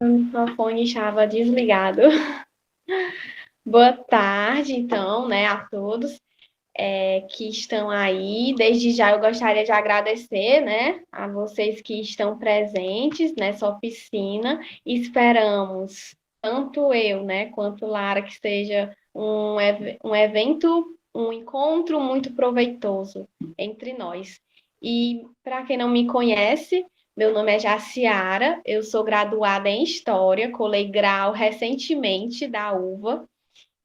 meu microfone estava desligado. Boa tarde, então, né, a todos que estão aí. Desde já eu gostaria de agradecer, né, a vocês que estão presentes nessa oficina. Esperamos, tanto eu, né, quanto Lara, que seja um evento, um encontro muito proveitoso entre nós. E para quem não me conhece, meu nome é Jaciara, eu sou graduada em História, colei grau recentemente da UVA,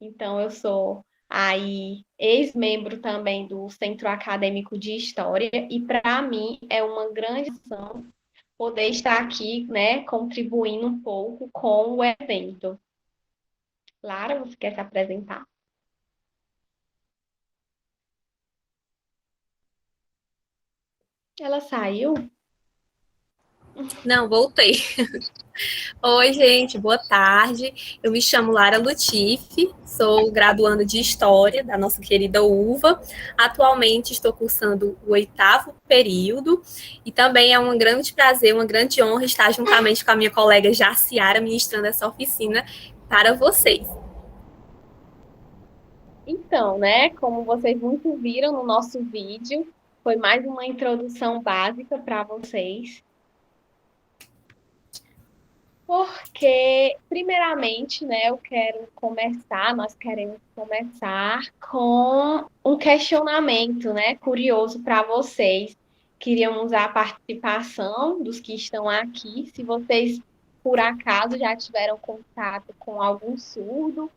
então eu sou aí ex-membro também do Centro Acadêmico de História, e para mim é uma grande honra poder estar aqui, né, contribuindo um pouco com o evento. Lara, você quer se apresentar? Ela saiu? Não, voltei. Oi, gente, boa tarde. Eu me chamo Lara Lutife, sou graduanda de História da nossa querida UVA. Atualmente estou cursando o 8º período e também é um grande prazer, uma grande honra estar juntamente com a minha colega Jaciara ministrando essa oficina para vocês. Então, né, como vocês muito viram no nosso vídeo, foi mais uma introdução básica para vocês. Porque, primeiramente, né, nós queremos começar com um questionamento, né, curioso para vocês. Queríamos a participação dos que estão aqui, se vocês, por acaso, já tiveram contato com algum surdo.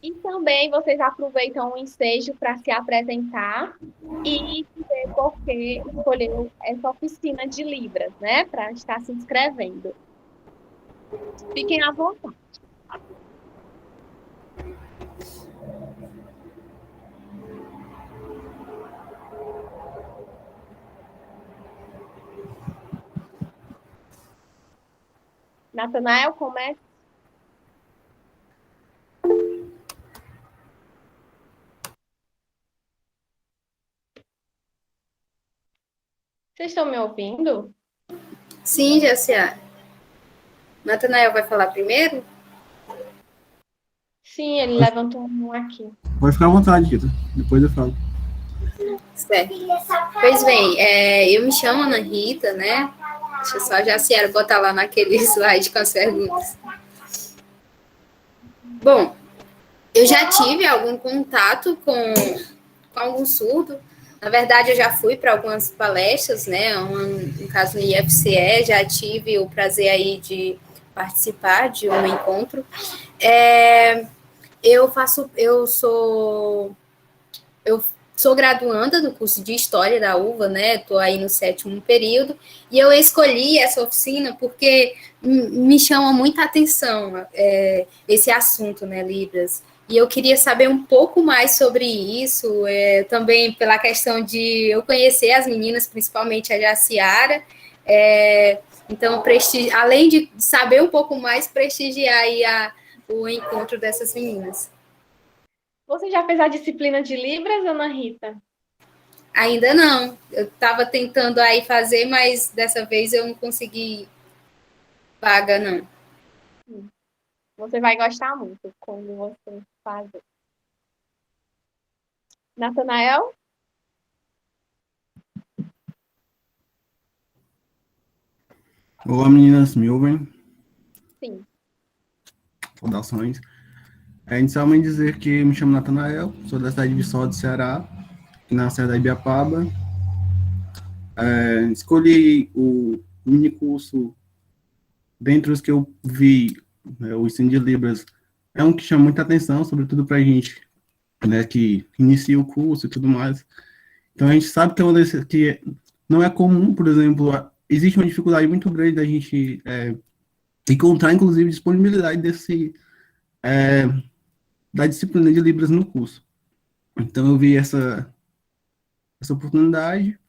E também vocês aproveitam o ensejo para se apresentar e dizer por que escolheu essa oficina de Libras, né, para estar se inscrevendo. Fiquem à vontade. Natanael, começa. Vocês estão me ouvindo? Sim, Jaciara. Natanael vai falar primeiro? Sim, ele levantou um aqui. Pode ficar à vontade, Rita. Depois eu falo. Certo. Pois bem, eu me chamo Ana Rita, né? Deixa eu só a Jaciara botar lá naquele slide com as perguntas. Bom, eu já tive algum contato com algum surdo. Na verdade, eu já fui para algumas palestras, né? No caso, no IFCE, já tive o prazer aí de participar de um encontro. Eu sou graduanda do curso de História da UVA, né? Estou aí no 7º período, e eu escolhi essa oficina porque me chama muita atenção esse assunto, né, Libras? E eu queria saber um pouco mais sobre isso, também pela questão de eu conhecer as meninas, principalmente a Jaciara. Então, além de saber um pouco mais, prestigiar aí o encontro dessas meninas. Você já fez a disciplina de Libras, Ana Rita? Ainda não. Eu estava tentando aí fazer, mas dessa vez eu não consegui vaga, não. Você vai gostar muito quando você fazer. Natanael? Olá, meninas, me ouvem? Sim. Saudações. Inicialmente dizer que me chamo Natanael, sou da cidade de Viçosa do Ceará, na Serra da Ibiapaba. Escolhi o minicurso, dentre os que eu vi, o ensino de Libras, é um que chama muita atenção, sobretudo para a gente, né, que inicia o curso e tudo mais. Então, a gente sabe que que não é comum, por exemplo, existe uma dificuldade muito grande da gente encontrar, inclusive, disponibilidade da disciplina de Libras no curso. Então, eu vi essa oportunidade,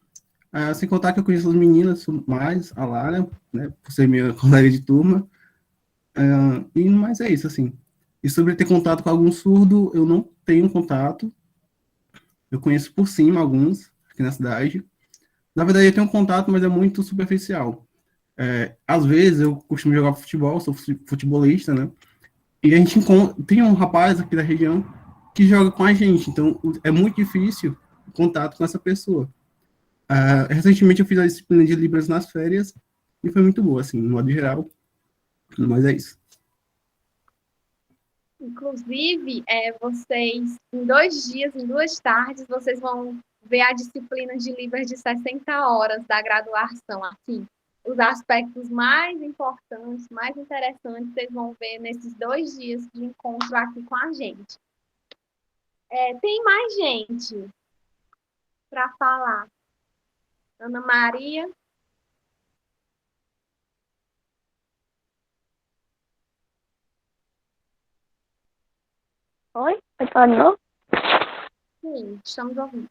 sem contar que eu conheço as meninas mais, a Lara, né, por ser minha colega de turma, e mais é isso, assim. E sobre ter contato com algum surdo, eu não tenho contato, eu conheço por cima alguns aqui na cidade. Na verdade, eu tenho contato, mas é muito superficial. Às vezes eu costumo jogar futebol, sou futebolista, né? E a gente tem um rapaz aqui da região que joga com a gente, então é muito difícil o contato com essa pessoa. Recentemente eu fiz a disciplina de Libras nas férias e foi muito boa, assim, no modo geral, mas é isso. Inclusive, vocês, em 2 dias, em 2 tardes, vocês vão ver a disciplina de Libras de 60 horas da graduação aqui. Os aspectos mais importantes, mais interessantes, vocês vão ver nesses 2 dias de encontro aqui com a gente. Tem mais gente para falar. Ana Maria. Oi? Pode falar de novo? Sim, estamos ouvindo.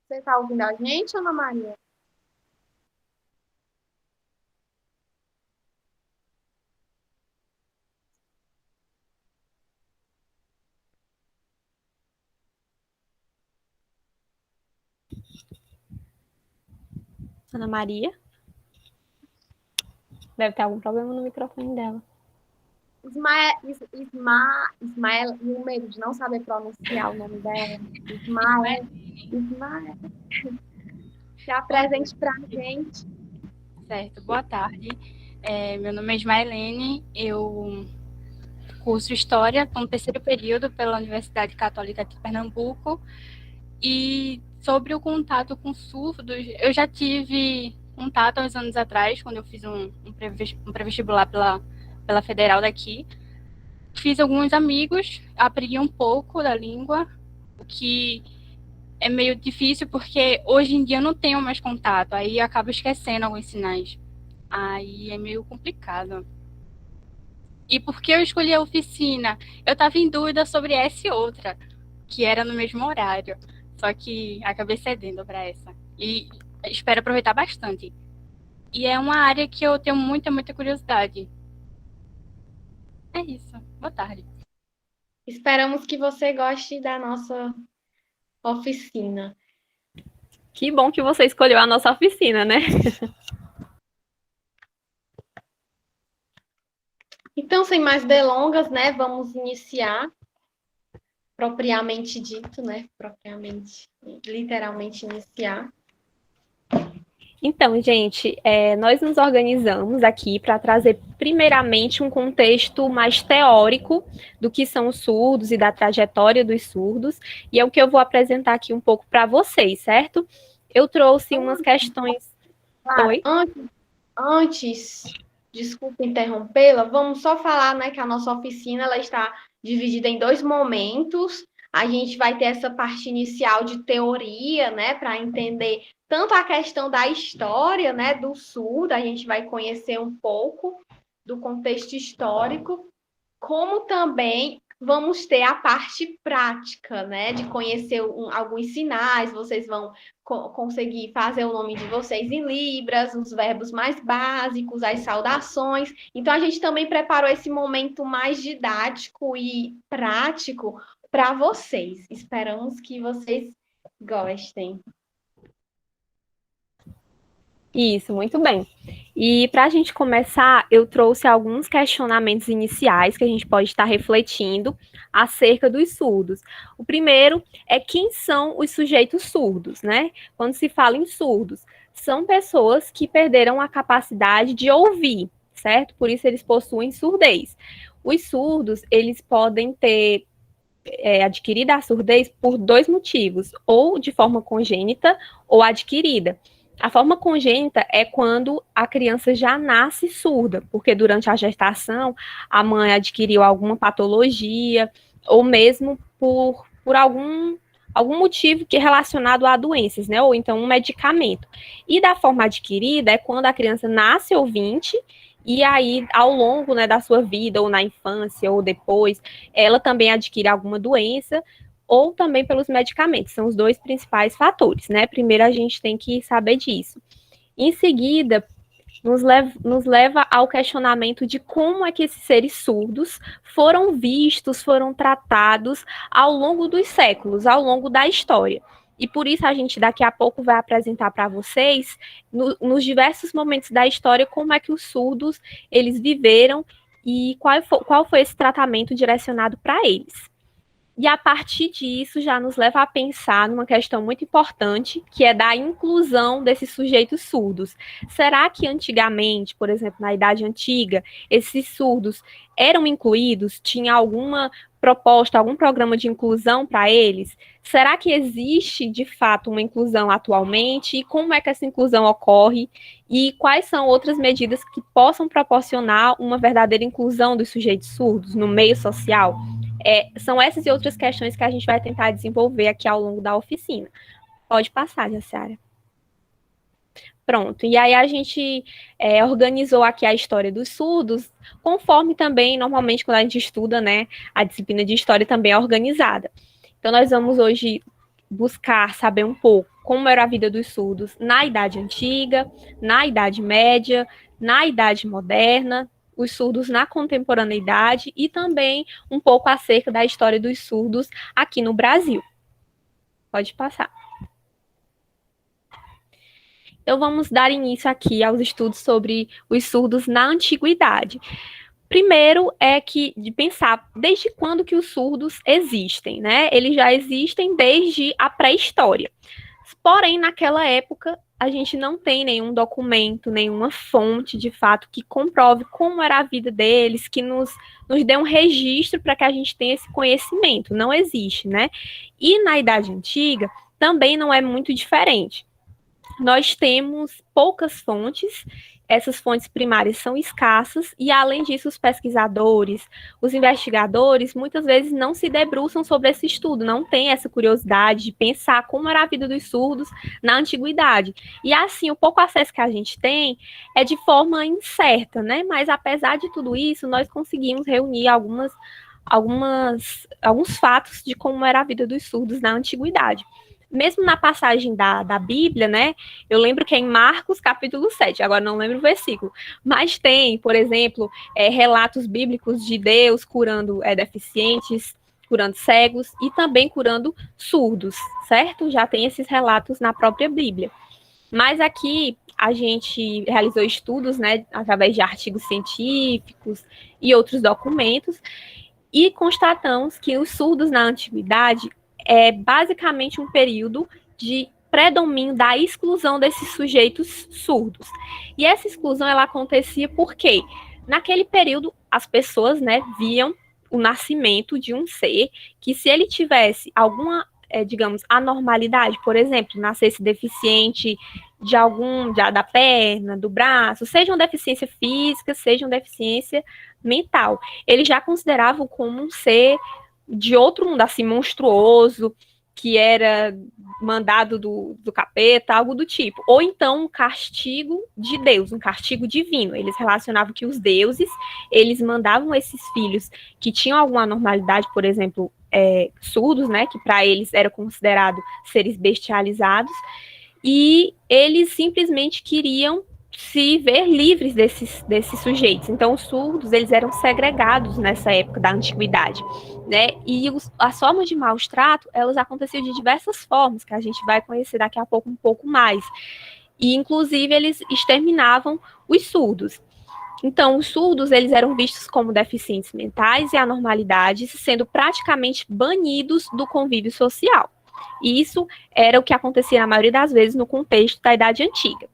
Você está ouvindo a gente, Ana Maria? Ana Maria. Deve ter algum problema no microfone dela. Ismael, o medo de não saber pronunciar o nome dela. Ismael. Se apresente para a gente. Certo, boa tarde. Meu nome é Ismaelene, eu curso História no 3º período pela Universidade Católica de Pernambuco. E sobre o contato com surdos, eu já tive contato há uns anos atrás, quando eu fiz um pré-vestibular pela Federal daqui. Fiz alguns amigos, aprendi um pouco da língua, o que é meio difícil porque hoje em dia eu não tenho mais contato, aí eu acabo esquecendo alguns sinais. Aí é meio complicado. E por que eu escolhi a oficina? Eu estava em dúvida sobre essa e outra, que era no mesmo horário. Só que acabei cedendo para essa. E espero aproveitar bastante. E é uma área que eu tenho muita, muita curiosidade. É isso. Boa tarde. Esperamos que você goste da nossa oficina. Que bom que você escolheu a nossa oficina, né? Então, sem mais delongas, né, vamos iniciar, propriamente dito, né, literalmente iniciar. Então, gente, nós nos organizamos aqui para trazer, primeiramente, um contexto mais teórico do que são os surdos e da trajetória dos surdos, e é o que eu vou apresentar aqui um pouco para vocês, certo? Eu trouxe umas questões... Claro, Oi? Antes, desculpa interrompê-la, vamos só falar, né, que a nossa oficina ela está dividida em 2 momentos. A gente vai ter essa parte inicial de teoria, né, para entender tanto a questão da história, né, do surdo, a gente vai conhecer um pouco do contexto histórico, como também vamos ter a parte prática, né, de conhecer alguns sinais, vocês vão conseguir fazer o nome de vocês em Libras, os verbos mais básicos, as saudações. Então, a gente também preparou esse momento mais didático e prático para vocês. Esperamos que vocês gostem. Isso, muito bem. E para a gente começar, eu trouxe alguns questionamentos iniciais que a gente pode estar refletindo acerca dos surdos. O primeiro é quem são os sujeitos surdos, né? Quando se fala em surdos, são pessoas que perderam a capacidade de ouvir, certo? Por isso eles possuem surdez. Os surdos, eles podem ter adquirido a surdez por 2 motivos, ou de forma congênita ou adquirida. A forma congênita é quando a criança já nasce surda, porque durante a gestação a mãe adquiriu alguma patologia, ou mesmo por algum motivo que é relacionado a doenças, né? Ou então um medicamento. E da forma adquirida é quando a criança nasce ouvinte, e aí, ao longo, né, da sua vida, ou na infância, ou depois, ela também adquire alguma doença, ou também pelos medicamentos, são os 2 principais fatores, né? Primeiro a gente tem que saber disso. Em seguida, nos leva ao questionamento de como é que esses seres surdos foram vistos, foram tratados ao longo dos séculos, ao longo da história. E por isso a gente daqui a pouco vai apresentar para vocês, nos diversos momentos da história, como é que os surdos eles viveram e qual foi esse tratamento direcionado para eles. E a partir disso já nos leva a pensar numa questão muito importante, que é da inclusão desses sujeitos surdos. Será que antigamente, por exemplo, na Idade Antiga, esses surdos eram incluídos? Tinha alguma proposta, algum programa de inclusão para eles? Será que existe, de fato, uma inclusão atualmente? E como é que essa inclusão ocorre? E quais são outras medidas que possam proporcionar uma verdadeira inclusão dos sujeitos surdos no meio social? São essas e outras questões que a gente vai tentar desenvolver aqui ao longo da oficina. Pode passar, Jaciara. Pronto, e aí a gente organizou aqui a história dos surdos, conforme também, normalmente, quando a gente estuda, né, a disciplina de história também é organizada. Então, nós vamos hoje buscar saber um pouco como era a vida dos surdos na Idade Antiga, na Idade Média, na Idade Moderna, os surdos na contemporaneidade e também um pouco acerca da história dos surdos aqui no Brasil. Pode passar. Então, vamos dar início aqui aos estudos sobre os surdos na antiguidade. Primeiro de pensar desde quando que os surdos existem, né? Eles já existem desde a pré-história. Porém, naquela época, a gente não tem nenhum documento, nenhuma fonte, de fato, que comprove como era a vida deles, que nos dê um registro para que a gente tenha esse conhecimento. Não existe, né? E na Idade Antiga, também não é muito diferente. Nós temos poucas fontes, essas fontes primárias são escassas, e além disso, os pesquisadores, os investigadores, muitas vezes não se debruçam sobre esse estudo, não têm essa curiosidade de pensar como era a vida dos surdos na antiguidade. E assim, o pouco acesso que a gente tem é de forma incerta, né? Mas apesar de tudo isso, nós conseguimos reunir alguns fatos de como era a vida dos surdos na antiguidade. Mesmo na passagem da Bíblia, né, eu lembro que é em Marcos, capítulo 7, agora não lembro o versículo, mas tem, por exemplo, relatos bíblicos de Deus curando deficientes, curando cegos e também curando surdos, certo? Já tem esses relatos na própria Bíblia. Mas aqui a gente realizou estudos, né, através de artigos científicos e outros documentos, e constatamos que os surdos na antiguidade é basicamente um período de predomínio da exclusão desses sujeitos surdos. E essa exclusão ela acontecia porque naquele período as pessoas, né, viam o nascimento de um ser que, se ele tivesse alguma, digamos, anormalidade, por exemplo, nascesse deficiente da perna, do braço, seja uma deficiência física, seja uma deficiência mental, eles já consideravam como um ser de outro mundo, assim, monstruoso, que era mandado do capeta, algo do tipo. Ou então um castigo de Deus, um castigo divino. Eles relacionavam que os deuses, eles mandavam esses filhos que tinham alguma anormalidade, por exemplo, surdos, né, que para eles era considerado seres bestializados, e eles simplesmente queriam se ver livres desses sujeitos. Então, os surdos, eles eram segregados nessa época da antiguidade, né? E as formas de maus trato, elas aconteciam de diversas formas, que a gente vai conhecer daqui a pouco um pouco mais. E, inclusive, eles exterminavam os surdos. Então, os surdos, eles eram vistos como deficientes mentais e anormalidades, sendo praticamente banidos do convívio social. E isso era o que acontecia na maioria das vezes no contexto da Idade Antiga.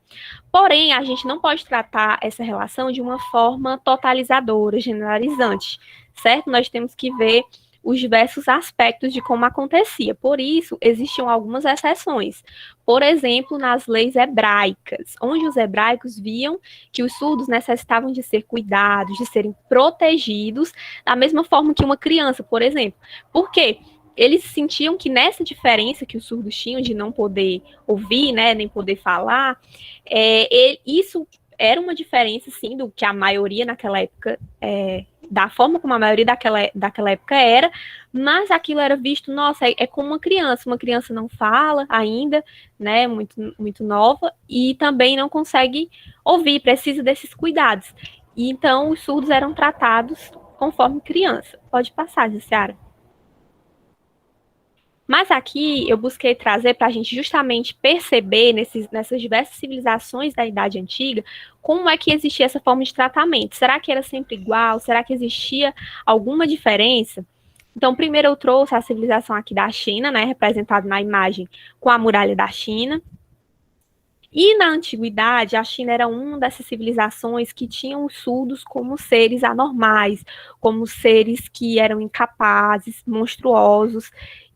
Porém, a gente não pode tratar essa relação de uma forma totalizadora, generalizante, certo? Nós temos que ver os diversos aspectos de como acontecia. Por isso, existiam algumas exceções. Por exemplo, nas leis hebraicas, onde os hebraicos viam que os surdos necessitavam de ser cuidados, de serem protegidos, da mesma forma que uma criança, por exemplo. Por quê? Eles sentiam que nessa diferença que os surdos tinham de não poder ouvir, né, nem poder falar, isso era uma diferença, sim, do que a maioria naquela época, da forma como a maioria daquela época era, mas aquilo era visto, nossa, é como uma criança não fala ainda, né, muito, muito nova, e também não consegue ouvir, precisa desses cuidados. E então os surdos eram tratados conforme criança. Pode passar, Jussiara. Mas aqui eu busquei trazer para a gente justamente perceber nessas diversas civilizações da Idade Antiga como é que existia essa forma de tratamento. Será que era sempre igual? Será que existia alguma diferença? Então, primeiro eu trouxe a civilização aqui da China, né, representada na imagem com a muralha da China. E na antiguidade, a China era uma dessas civilizações que tinham os surdos como seres anormais, como seres que eram incapazes, monstruosos.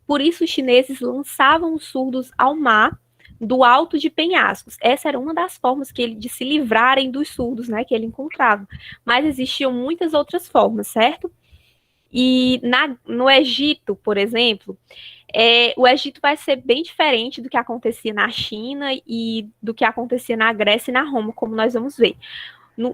Por isso, os chineses lançavam os surdos ao mar do alto de penhascos. Essa era uma das formas de se livrarem dos surdos, né, que ele encontrava. Mas existiam muitas outras formas, certo? E no Egito, por exemplo, o Egito vai ser bem diferente do que acontecia na China e do que acontecia na Grécia e na Roma, como nós vamos ver.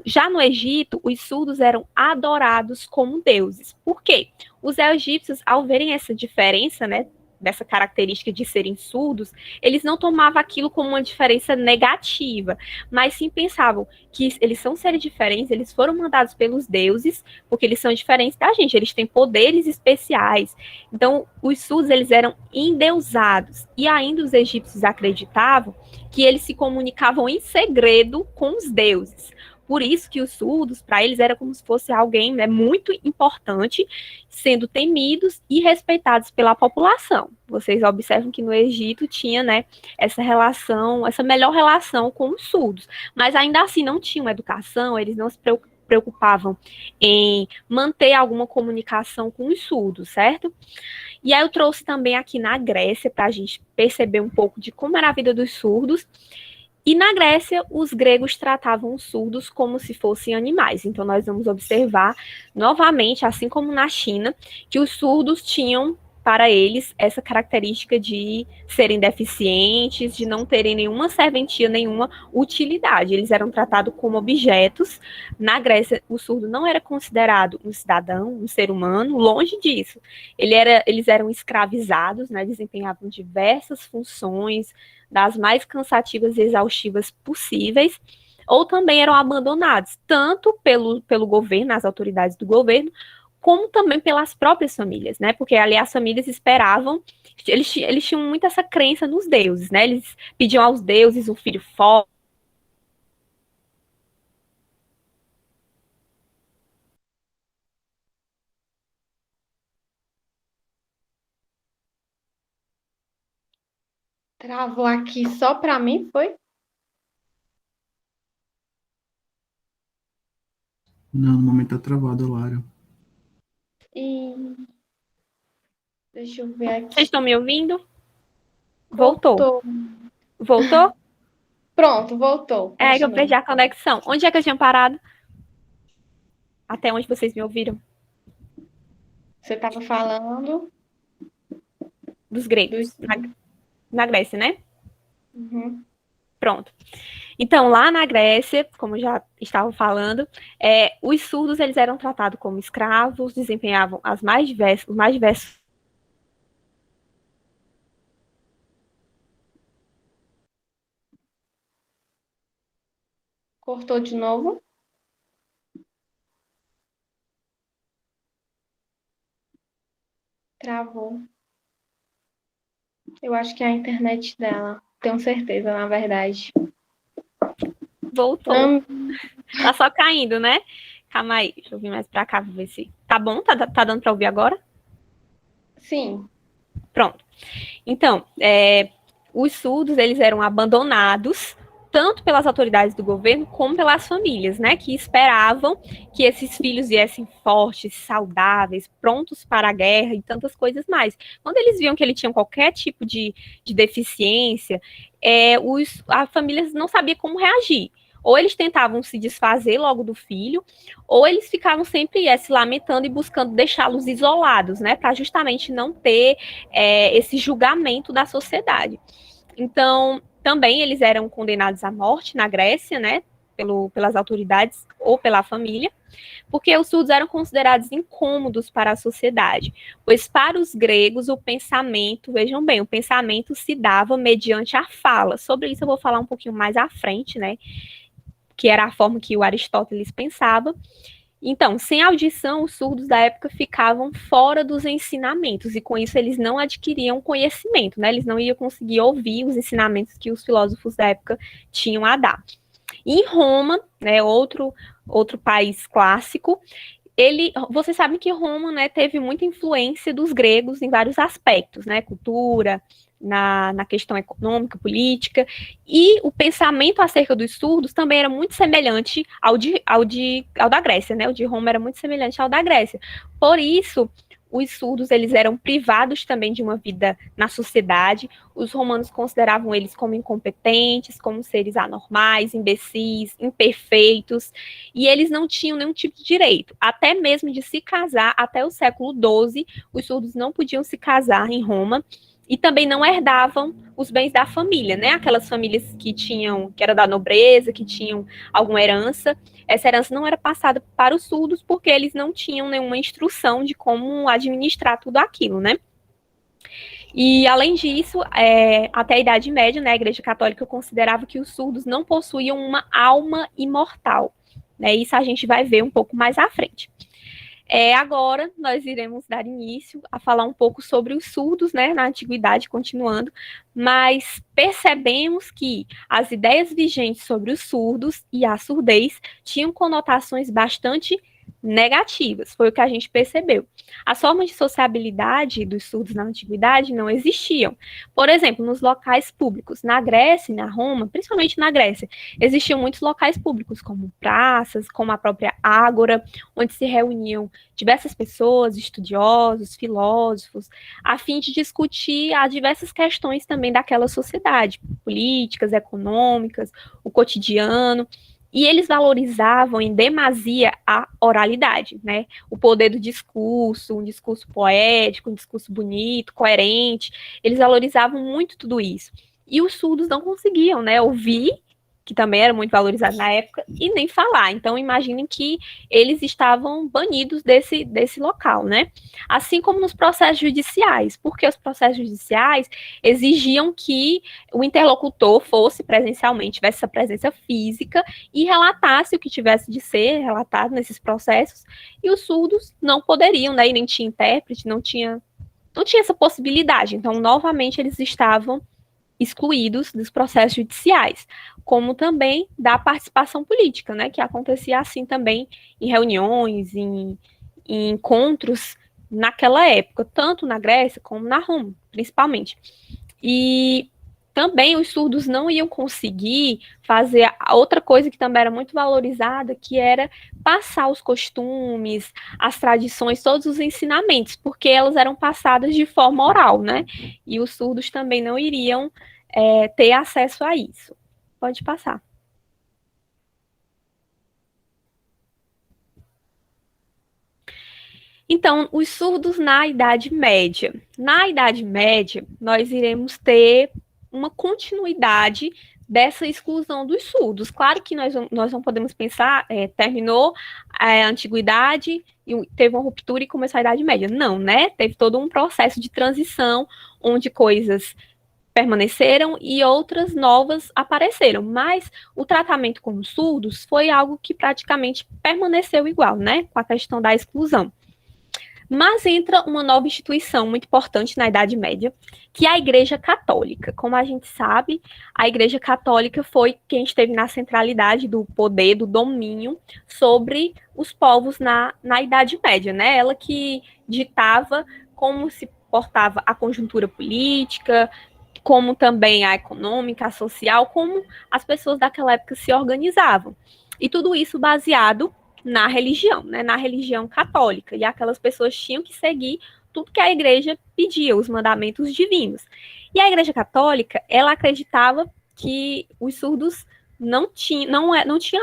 Já no Egito, os surdos eram adorados como deuses. Por quê? Os egípcios, ao verem essa diferença, né, dessa característica de serem surdos, eles não tomavam aquilo como uma diferença negativa, mas sim pensavam que eles são seres diferentes, eles foram mandados pelos deuses, porque eles são diferentes da gente, eles têm poderes especiais. Então, os surdos, eles eram endeusados. E ainda os egípcios acreditavam que eles se comunicavam em segredo com os deuses. Por isso que os surdos, para eles, era como se fosse alguém, né, muito importante, sendo temidos e respeitados pela população. Vocês observam que no Egito tinha, né, essa relação, essa melhor relação com os surdos. Mas ainda assim não tinham educação, eles não se preocupavam em manter alguma comunicação com os surdos, certo? E aí eu trouxe também aqui na Grécia, para a gente perceber um pouco de como era a vida dos surdos. E na Grécia, os gregos tratavam os surdos como se fossem animais. Então, nós vamos observar novamente, assim como na China, que os surdos tinham, para eles, essa característica de serem deficientes, de não terem nenhuma serventia, nenhuma utilidade. Eles eram tratados como objetos. Na Grécia, o surdo não era considerado um cidadão, um ser humano, longe disso. Eles eram escravizados, né, desempenhavam diversas funções, das mais cansativas e exaustivas possíveis, ou também eram abandonados, tanto pelo governo, as autoridades do governo, como também pelas próprias famílias, né? Porque ali as famílias esperavam, eles tinham muito essa crença nos deuses, né? Eles pediam aos deuses um filho forte. Travou aqui só para mim, foi? Não, no momento tá travado, Lara. E deixa eu ver aqui. Vocês estão me ouvindo? Voltou. Voltou? Pronto, voltou. É que eu perdi a conexão. Onde é que eu tinha parado? Até onde vocês me ouviram? Você estava falando Dos gregos. Na Grécia, né? Uhum. Pronto. Então, lá na Grécia, como já estava falando, os surdos eles eram tratados como escravos, desempenhavam os mais diversos. Cortou de novo? Travou. Eu acho que é a internet dela. Tenho certeza, na verdade. Voltou. Tá só caindo, né? Calma aí, deixa eu vir mais pra cá, ver se... Tá bom? Tá dando pra ouvir agora? Sim. Pronto. Então, os surdos, eles eram abandonados, tanto pelas autoridades do governo, como pelas famílias, né? Que esperavam que esses filhos viessem fortes, saudáveis, prontos para a guerra e tantas coisas mais. Quando eles viam que ele tinha qualquer tipo de deficiência, as famílias não sabiam como reagir. Ou eles tentavam se desfazer logo do filho, ou eles ficavam sempre se lamentando e buscando deixá-los isolados, né, para justamente não ter esse julgamento da sociedade. Então, também eles eram condenados à morte na Grécia, né, pelas autoridades ou pela família, porque os surdos eram considerados incômodos para a sociedade, pois para os gregos o pensamento, vejam bem, o pensamento se dava mediante a fala. Sobre isso eu vou falar um pouquinho mais à frente, né, que era a forma que o Aristóteles pensava. Então, sem audição, os surdos da época ficavam fora dos ensinamentos, e com isso eles não adquiriam conhecimento, né? Eles não iam conseguir ouvir os ensinamentos que os filósofos da época tinham a dar. E em Roma, né, outro país clássico, vocês sabem que Roma, né, teve muita influência dos gregos em vários aspectos, né, cultura, na questão econômica, política, e o pensamento acerca dos surdos também era muito semelhante ao da Grécia, né, o de Roma era muito semelhante ao da Grécia. Por isso, os surdos, eles eram privados também de uma vida na sociedade. Os romanos consideravam eles como incompetentes, como seres anormais, imbecis, imperfeitos, e eles não tinham nenhum tipo de direito, até mesmo de se casar. Até o século XII, os surdos não podiam se casar em Roma, e também não herdavam os bens da família, né? Aquelas famílias que era da nobreza, que tinham alguma herança, essa herança não era passada para os surdos, porque eles não tinham nenhuma instrução de como administrar tudo aquilo, né? E, além disso, até a Idade Média, né, a Igreja Católica considerava que os surdos não possuíam uma alma imortal, né? Isso a gente vai ver um pouco mais à frente. Agora, nós iremos dar início a falar um pouco sobre os surdos, né, na antiguidade, continuando, mas percebemos que as ideias vigentes sobre os surdos e a surdez tinham conotações bastante negativas, foi o que a gente percebeu. As formas de sociabilidade dos surdos na antiguidade não existiam. Por exemplo, nos locais públicos, na Grécia e na Roma, principalmente na Grécia, existiam muitos locais públicos, como praças, como a própria ágora, onde se reuniam diversas pessoas, estudiosos, filósofos, a fim de discutir as diversas questões também daquela sociedade, políticas, econômicas, o cotidiano. E eles valorizavam em demasia a oralidade, né? O poder do discurso, um discurso poético, um discurso bonito, coerente. Eles valorizavam muito tudo isso. E os surdos não conseguiam, né, ouvir, que também era muito valorizado na época, e nem falar. Então, imaginem que eles estavam banidos desse local, né? Assim como nos processos judiciais, porque os processos judiciais exigiam que o interlocutor fosse presencialmente, tivesse essa presença física e relatasse o que tivesse de ser relatado nesses processos, e os surdos não poderiam, né? E nem tinha intérprete, não tinha essa possibilidade. Então, novamente, eles estavam excluídos dos processos judiciais, como também da participação política, né, que acontecia assim também em reuniões, em encontros naquela época, tanto na Grécia como na Roma, principalmente. E também os surdos não iam conseguir fazer a outra coisa que também era muito valorizada, que era passar os costumes, as tradições, todos os ensinamentos, porque elas eram passadas de forma oral, né? E os surdos também não iriam ter acesso a isso. Pode passar. Então, os surdos na Idade Média. Na Idade Média, nós iremos ter uma continuidade dessa exclusão dos surdos. Claro que nós não podemos pensar, terminou a Antiguidade, e teve uma ruptura e começou a Idade Média. Não, né? Teve todo um processo de transição, onde coisas permaneceram e outras novas apareceram, mas o tratamento com os surdos foi algo que praticamente permaneceu igual, né, com a questão da exclusão. Mas entra uma nova instituição muito importante na Idade Média, que é a Igreja Católica. Como a gente sabe, a Igreja Católica foi quem esteve na centralidade do poder, do domínio sobre os povos na Idade Média, né? Ela que ditava como se portava a conjuntura política, como também a econômica, a social, como as pessoas daquela época se organizavam. E tudo isso baseado na religião, né, na religião católica. E aquelas pessoas tinham que seguir tudo que a igreja pedia, os mandamentos divinos. E a Igreja Católica, ela acreditava que os surdos não tinham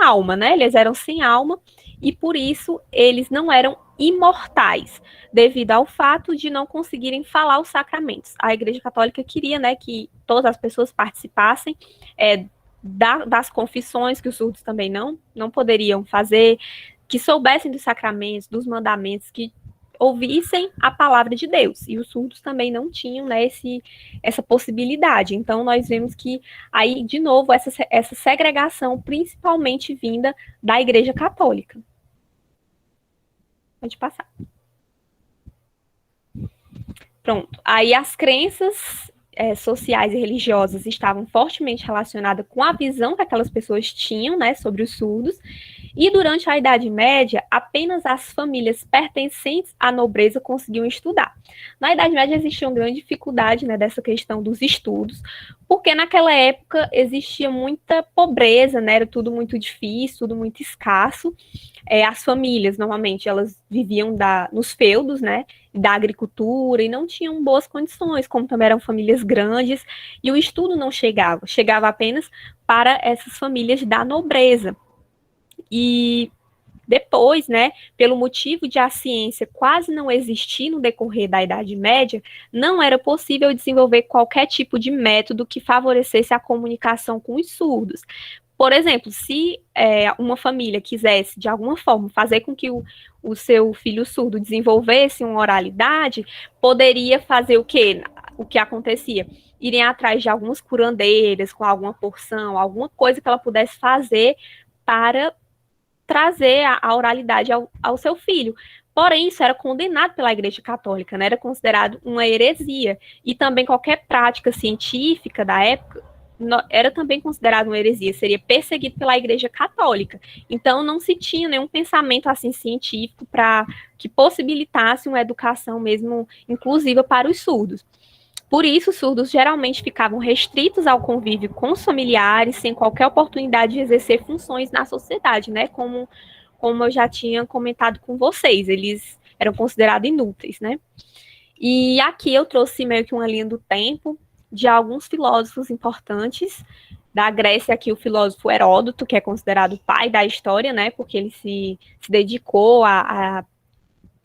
alma, né? Eles eram sem alma, e por isso eles não eram imortais, devido ao fato de não conseguirem falar os sacramentos. A Igreja Católica queria, né, que todas as pessoas participassem das confissões, que os surdos também não poderiam fazer, que soubessem dos sacramentos, dos mandamentos, que ouvissem a palavra de Deus. E os surdos também não tinham, né, essa possibilidade. Então, nós vemos que aí, de novo, essa segregação, principalmente vinda da Igreja Católica. Pode passar. Pronto. Aí as crenças sociais e religiosas estavam fortemente relacionadas com a visão que aquelas pessoas tinham, né, sobre os surdos. E durante a Idade Média, apenas as famílias pertencentes à nobreza conseguiam estudar. Na Idade Média existia uma grande dificuldade, né, dessa questão dos estudos, porque naquela época existia muita pobreza, né, era tudo muito difícil, tudo muito escasso. As famílias, normalmente, elas viviam nos feudos, né, da agricultura e não tinham boas condições, como também eram famílias grandes, e o estudo não chegava apenas para essas famílias da nobreza. E depois, né, pelo motivo de a ciência quase não existir no decorrer da Idade Média, não era possível desenvolver qualquer tipo de método que favorecesse a comunicação com os surdos. Por exemplo, se uma família quisesse, de alguma forma, fazer com que o seu filho surdo desenvolvesse uma oralidade, poderia fazer o quê? O que acontecia? Irem atrás de algumas curandeiras, com alguma porção, alguma coisa que ela pudesse fazer para trazer a oralidade ao seu filho. Porém, isso era condenado pela Igreja Católica, né? Era considerado uma heresia. E também qualquer prática científica da época era também considerado uma heresia, seria perseguido pela Igreja Católica. Então, não se tinha nenhum pensamento assim científico para que possibilitasse uma educação mesmo inclusiva para os surdos. Por isso, os surdos geralmente ficavam restritos ao convívio com os familiares, sem qualquer oportunidade de exercer funções na sociedade, né? Como eu já tinha comentado com vocês, eles eram considerados inúteis, né? E aqui eu trouxe meio que uma linha do tempo de alguns filósofos importantes da Grécia, aqui o filósofo Heródoto, que é considerado o pai da história, né? Porque ele se dedicou a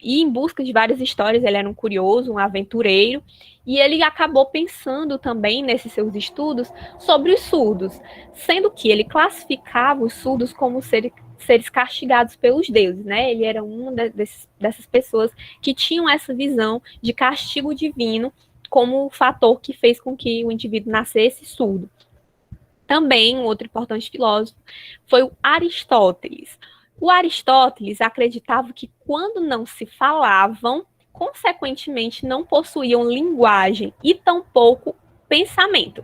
ir em busca de várias histórias, ele era um curioso, um aventureiro, e ele acabou pensando também nesses seus estudos sobre os surdos, sendo que ele classificava os surdos como seres castigados pelos deuses, né? Ele era uma dessas pessoas que tinham essa visão de castigo divino como o fator que fez com que o indivíduo nascesse surdo. Também, um outro importante filósofo foi o Aristóteles. O Aristóteles acreditava que quando não se falavam, consequentemente não possuíam linguagem e tampouco pensamento.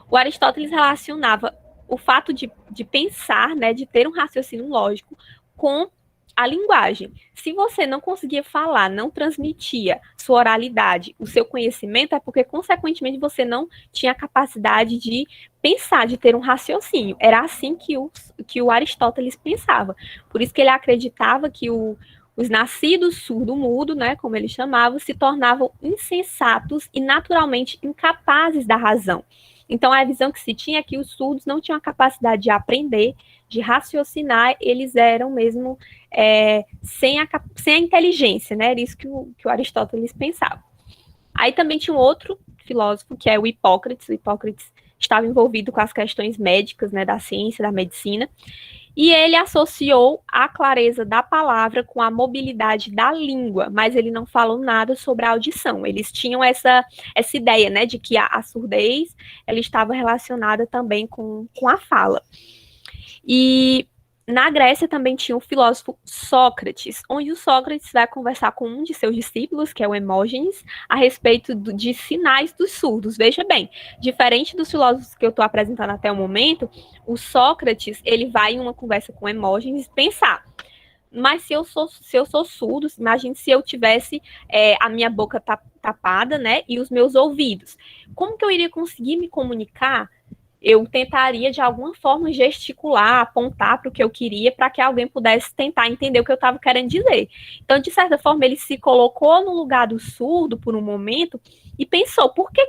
O Aristóteles relacionava o fato de pensar, né, de ter um raciocínio lógico, com a linguagem. Se você não conseguia falar, não transmitia sua oralidade, o seu conhecimento, é porque, consequentemente, você não tinha a capacidade de pensar, de ter um raciocínio. Era assim que o Aristóteles pensava. Por isso que ele acreditava que os nascidos surdo-mudo, né, como ele chamava, se tornavam insensatos e naturalmente incapazes da razão. Então, a visão que se tinha é que os surdos não tinham a capacidade de aprender, de raciocinar, eles eram mesmo sem a inteligência, né? Era isso que o Aristóteles pensava. Aí também tinha um outro filósofo, que é o Hipócrates. O Hipócrates estava envolvido com as questões médicas, né, da ciência, da medicina, e ele associou a clareza da palavra com a mobilidade da língua, mas ele não falou nada sobre a audição. Eles tinham essa ideia, né, de que a surdez ela estava relacionada também com a fala. E na Grécia também tinha o filósofo Sócrates, onde o Sócrates vai conversar com um de seus discípulos, que é o Hermógenes, a respeito de sinais dos surdos. Veja bem, diferente dos filósofos que eu estou apresentando até o momento, o Sócrates ele vai em uma conversa com o Hermógenes pensar, mas se eu sou surdo, imagine se eu tivesse a minha boca tapada, né, e os meus ouvidos. Como que eu iria conseguir me comunicar? Eu tentaria, de alguma forma, gesticular, apontar para o que eu queria, para que alguém pudesse tentar entender o que eu estava querendo dizer. Então, de certa forma, ele se colocou no lugar do surdo por um momento e pensou, por que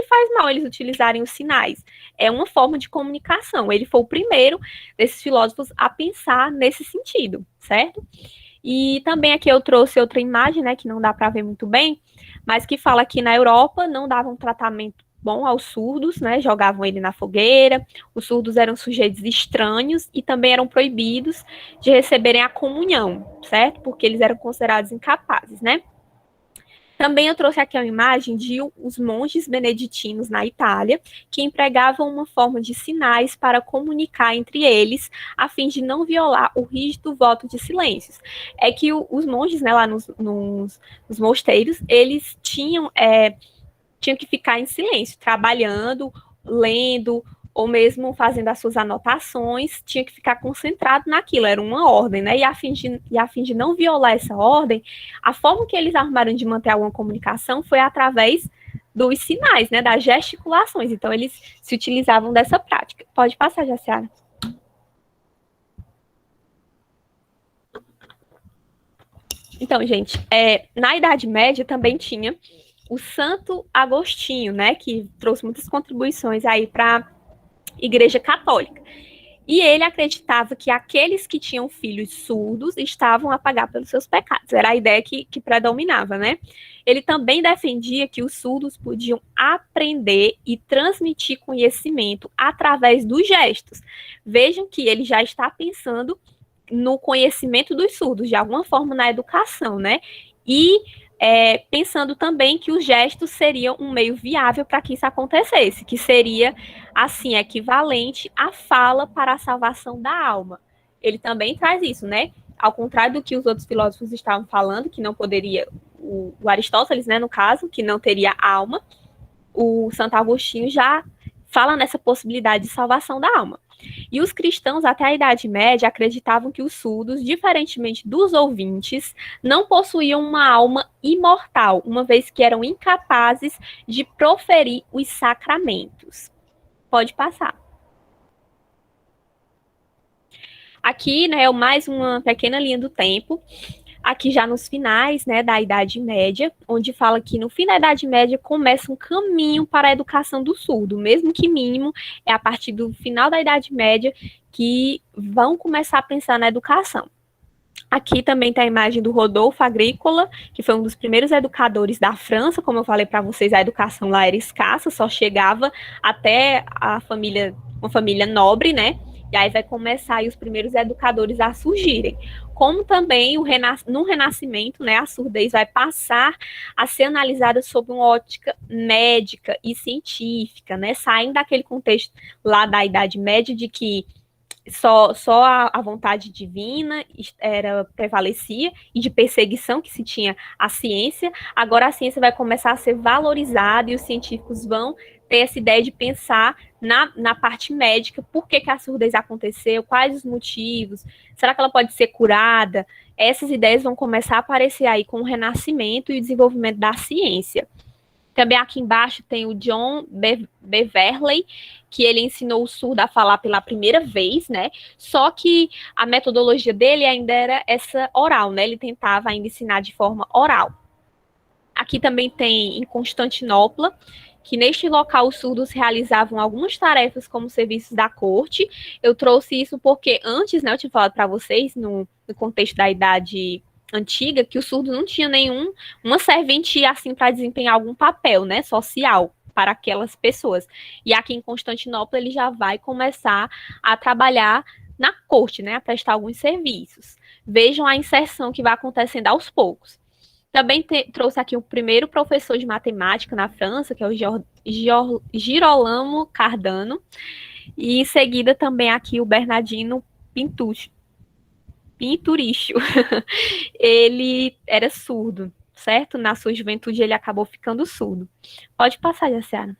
faz mal eles utilizarem os sinais? É uma forma de comunicação. Ele foi o primeiro desses filósofos a pensar nesse sentido, certo? E também aqui eu trouxe outra imagem, né, que não dá para ver muito bem, mas que fala que na Europa não dava um tratamento bom aos surdos, né, jogavam ele na fogueira, os surdos eram sujeitos estranhos e também eram proibidos de receberem a comunhão, certo? Porque eles eram considerados incapazes, né? Também eu trouxe aqui uma imagem de os monges beneditinos na Itália, que empregavam uma forma de sinais para comunicar entre eles, a fim de não violar o rígido voto de silêncios. É que os monges, né, lá nos mosteiros, eles tinham que ficar em silêncio, trabalhando, lendo, ou mesmo fazendo as suas anotações, tinha que ficar concentrado naquilo, era uma ordem, né? E a fim de não violar essa ordem, a forma que eles arrumaram de manter alguma comunicação foi através dos sinais, né? Das gesticulações. Então, eles se utilizavam dessa prática. Pode passar, Jaciara. Então, gente, na Idade Média também tinha o Santo Agostinho, né? Que trouxe muitas contribuições aí para Igreja Católica. E ele acreditava que aqueles que tinham filhos surdos estavam a pagar pelos seus pecados. Era a ideia que predominava, né? Ele também defendia que os surdos podiam aprender e transmitir conhecimento através dos gestos. Vejam que ele já está pensando no conhecimento dos surdos, de alguma forma na educação, né? E pensando também que os gestos seriam um meio viável para que isso acontecesse, que seria, assim, equivalente à fala para a salvação da alma. Ele também traz isso, né? Ao contrário do que os outros filósofos estavam falando, que não poderia, o Aristóteles, né, no caso, que não teria alma, o Santo Agostinho já fala nessa possibilidade de salvação da alma. E os cristãos, até a Idade Média, acreditavam que os surdos, diferentemente dos ouvintes, não possuíam uma alma imortal, uma vez que eram incapazes de proferir os sacramentos. Pode passar. Aqui, né, mais uma pequena linha do tempo. Aqui já nos finais, né, da Idade Média, onde fala que no fim da Idade Média começa um caminho para a educação do surdo, mesmo que mínimo, é a partir do final da Idade Média que vão começar a pensar na educação. Aqui também tem a imagem do Rodolfo Agrícola, que foi um dos primeiros educadores da França. Como eu falei para vocês, a educação lá era escassa, só chegava até uma família nobre, né? E aí vai começar aí os primeiros educadores a surgirem. Como também no Renascimento, né, a surdez vai passar a ser analisada sob uma ótica médica e científica, né, saindo daquele contexto lá da Idade Média de que só a vontade divina prevalecia e de perseguição que se tinha à ciência. Agora a ciência vai começar a ser valorizada e os científicos vão ter essa ideia de pensar na parte médica, por que a surdez aconteceu, quais os motivos, será que ela pode ser curada? Essas ideias vão começar a aparecer aí com o renascimento e o desenvolvimento da ciência. Também aqui embaixo tem o John Beverley, que ele ensinou o surdo a falar pela primeira vez, né? Só que a metodologia dele ainda era essa oral, né? Ele tentava ainda ensinar de forma oral. Aqui também tem em Constantinopla, que neste local os surdos realizavam algumas tarefas como serviços da corte. Eu trouxe isso porque antes, né, eu tinha falado para vocês, no contexto da Idade Antiga, que o surdo não tinha uma serventia assim para desempenhar algum papel, né, social para aquelas pessoas. E aqui em Constantinopla ele já vai começar a trabalhar na corte, né, a prestar alguns serviços. Vejam a inserção que vai acontecendo aos poucos. Também trouxe aqui o primeiro professor de matemática na França, que é o Girolamo Cardano. E em seguida também aqui o Bernardino Pinturicho. Ele era surdo, certo? Na sua juventude ele acabou ficando surdo. Pode passar, Jaciara.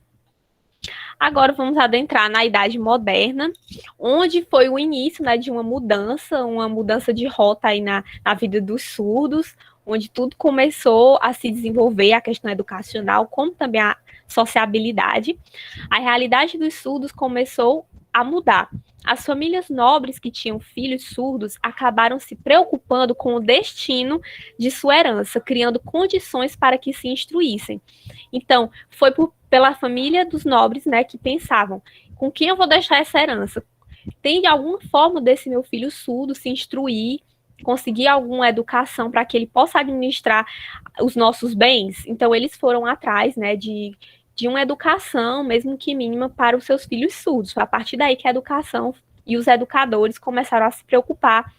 Agora vamos adentrar na Idade Moderna, onde foi o início, né, de uma mudança de rota aí na vida dos surdos, onde tudo começou a se desenvolver, a questão educacional, como também a sociabilidade. A realidade dos surdos começou a mudar. As famílias nobres que tinham filhos surdos acabaram se preocupando com o destino de sua herança, criando condições para que se instruíssem. Então, foi pela família dos nobres, né, que pensavam, com quem eu vou deixar essa herança? Tem de alguma forma desse meu filho surdo se instruir, conseguir alguma educação para que ele possa administrar os nossos bens? Então, eles foram atrás, né, de uma educação, mesmo que mínima, para os seus filhos surdos. Foi a partir daí que a educação e os educadores começaram a se preocupar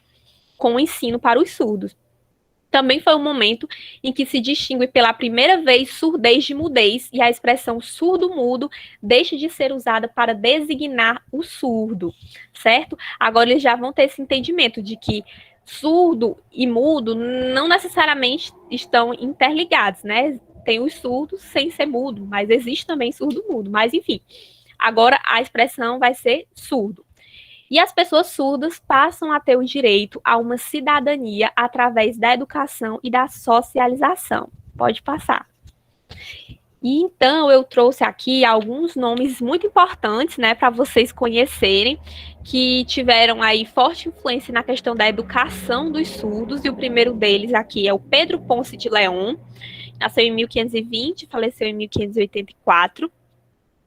com o ensino para os surdos. Também foi um momento em que se distingue pela primeira vez surdez de mudez, e a expressão surdo-mudo deixa de ser usada para designar o surdo, certo? Agora eles já vão ter esse entendimento de que surdo e mudo não necessariamente estão interligados, né? Tem os surdos sem ser mudo, mas existe também surdo-mudo, mas enfim. Agora a expressão vai ser surdo. E as pessoas surdas passam a ter o direito a uma cidadania através da educação e da socialização. Pode passar. E então eu trouxe aqui alguns nomes muito importantes, né, para vocês conhecerem, que tiveram aí forte influência na questão da educação dos surdos, e o primeiro deles aqui é o Pedro Ponce de León, nasceu em 1520, faleceu em 1584,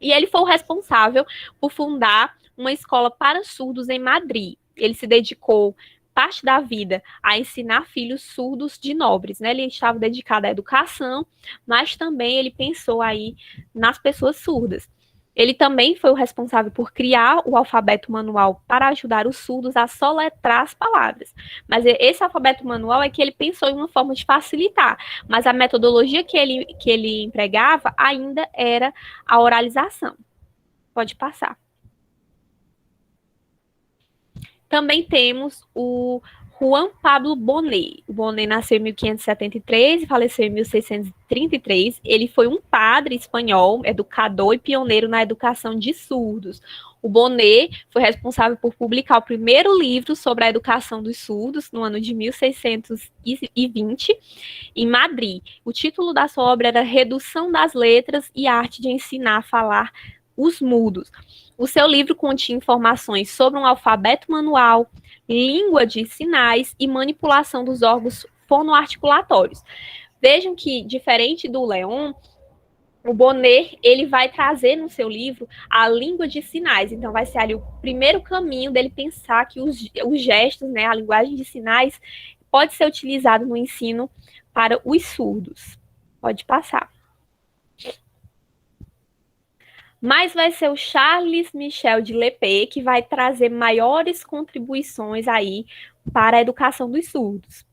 e ele foi o responsável por fundar uma escola para surdos em Madrid. Ele se dedicou parte da vida a ensinar filhos surdos de nobres, né? Ele estava dedicado à educação, mas também ele pensou aí nas pessoas surdas. Ele também foi o responsável por criar o alfabeto manual para ajudar os surdos a soletrar as palavras. Mas esse alfabeto manual é que ele pensou em uma forma de facilitar, mas a metodologia que ele empregava ainda era a oralização. Pode passar. Também temos o Juan Pablo Bonet. O Bonet nasceu em 1573 e faleceu em 1633. Ele foi um padre espanhol, educador e pioneiro na educação de surdos. O Bonet foi responsável por publicar o primeiro livro sobre a educação dos surdos no ano de 1620, em Madrid. O título da sua obra era Redução das Letras e Arte de Ensinar a Falar os Mudos. O seu livro continha informações sobre um alfabeto manual, língua de sinais e manipulação dos órgãos fonoarticulatórios. Vejam que, diferente do León, o Bonet, ele vai trazer no seu livro a língua de sinais. Então, vai ser ali o primeiro caminho dele pensar que os gestos, né, a linguagem de sinais, pode ser utilizado no ensino para os surdos. Pode passar. Mas vai ser o Charles Michel de Lépée que vai trazer maiores contribuições aí para a educação dos surdos.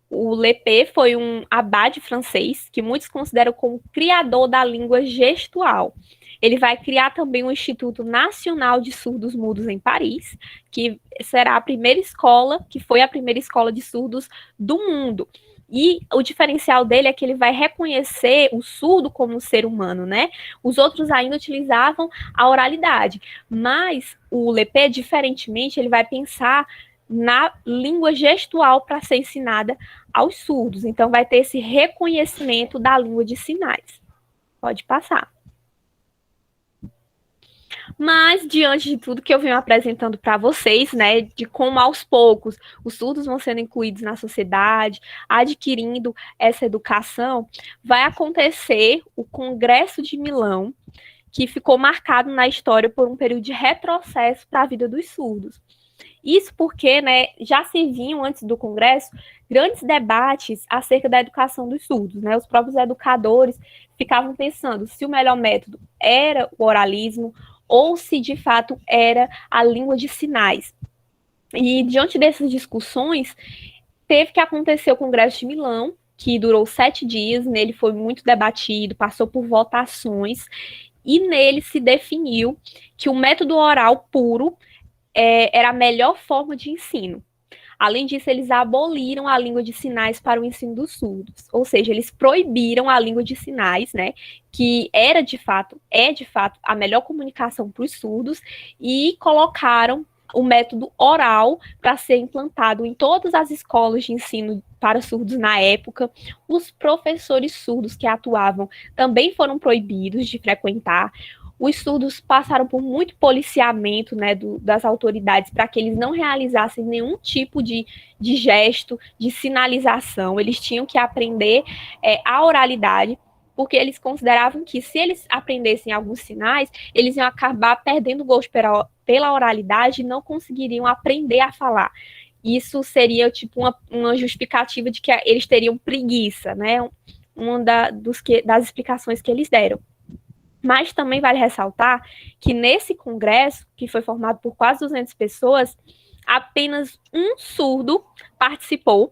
O Lépée foi um abade francês que muitos consideram como criador da língua gestual. Ele vai criar também o Instituto Nacional de Surdos Mudos em Paris, que será a primeira escola, que foi a primeira escola de surdos do mundo. E o diferencial dele é que ele vai reconhecer o surdo como um ser humano, né? Os outros ainda utilizavam a oralidade, mas o Lépée, diferentemente, ele vai pensar na língua gestual para ser ensinada aos surdos. Então, vai ter esse reconhecimento da língua de sinais. Pode passar. Mas, diante de tudo que eu venho apresentando para vocês, né, de como aos poucos os surdos vão sendo incluídos na sociedade, adquirindo essa educação, vai acontecer o Congresso de Milão, que ficou marcado na história por um período de retrocesso para a vida dos surdos. Isso porque, né, já se vinham antes do Congresso grandes debates acerca da educação dos surdos, né? Os próprios educadores ficavam pensando se o melhor método era o oralismo ou se de fato era a língua de sinais. E diante dessas discussões, teve que acontecer o Congresso de Milão, que durou 7 dias, nele foi muito debatido, passou por votações, e nele se definiu que o método oral puro era a melhor forma de ensino. Além disso, eles aboliram a língua de sinais para o ensino dos surdos, ou seja, eles proibiram a língua de sinais, né, que é de fato a melhor comunicação para os surdos, e colocaram o método oral para ser implantado em todas as escolas de ensino para surdos na época. Os professores surdos que atuavam também foram proibidos de frequentar. Os surdos passaram por muito policiamento, né, das autoridades para que eles não realizassem nenhum tipo de gesto, de sinalização. Eles tinham que aprender a oralidade, porque eles consideravam que se eles aprendessem alguns sinais, eles iam acabar perdendo o gosto pela oralidade e não conseguiriam aprender a falar. Isso seria tipo uma justificativa de que eles teriam preguiça, né? Das explicações que eles deram. Mas também vale ressaltar que nesse congresso, que foi formado por quase 200 pessoas, apenas um surdo participou.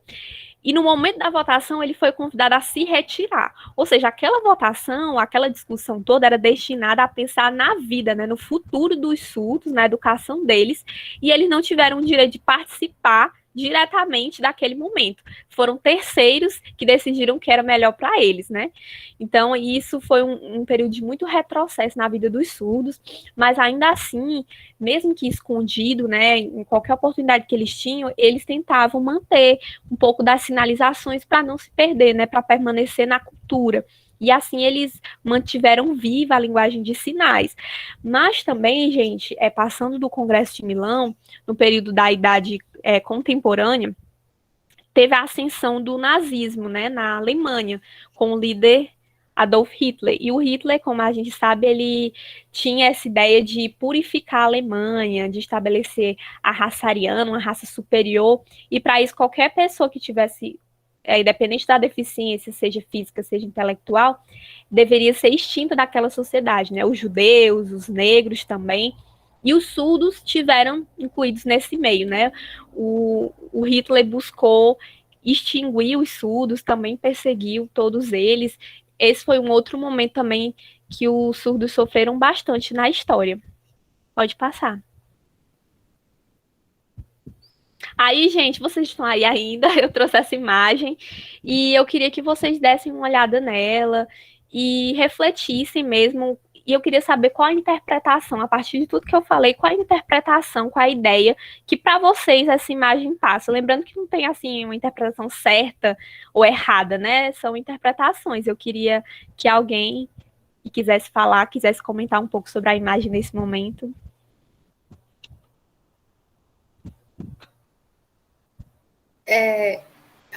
E no momento da votação, ele foi convidado a se retirar. Ou seja, aquela votação, aquela discussão toda era destinada a pensar na vida, né, no futuro dos surdos, na educação deles, e eles não tiveram o direito de participar diretamente daquele momento. Foram terceiros que decidiram o que era melhor para eles, né? Então, isso foi um período de muito retrocesso na vida dos surdos, mas ainda assim, mesmo que escondido, né, em qualquer oportunidade que eles tinham, eles tentavam manter um pouco das sinalizações para não se perder, né, para permanecer na cultura. E assim eles mantiveram viva a linguagem de sinais. Mas também, gente, passando do Congresso de Milão, no período da Idade Contemporânea, teve a ascensão do nazismo, né, na Alemanha, com o líder Adolf Hitler. E o Hitler, como a gente sabe, ele tinha essa ideia de purificar a Alemanha, de estabelecer a raça ariana, uma raça superior, e para isso qualquer pessoa que tivesse, independente da deficiência, seja física, seja intelectual, deveria ser extinta daquela sociedade, né? Os judeus, os negros também, e os surdos tiveram incluídos nesse meio, né? O Hitler buscou extinguir os surdos, também perseguiu todos eles. Esse foi um outro momento também que os surdos sofreram bastante na história. Pode passar. Aí, gente, vocês estão aí ainda, eu trouxe essa imagem e eu queria que vocês dessem uma olhada nela e refletissem mesmo. E eu queria saber qual a interpretação, a partir de tudo que eu falei, qual a interpretação, qual a ideia que para vocês essa imagem passa. Lembrando que não tem assim uma interpretação certa ou errada, né? São interpretações. Eu queria que alguém que quisesse falar, quisesse comentar um pouco sobre a imagem nesse momento.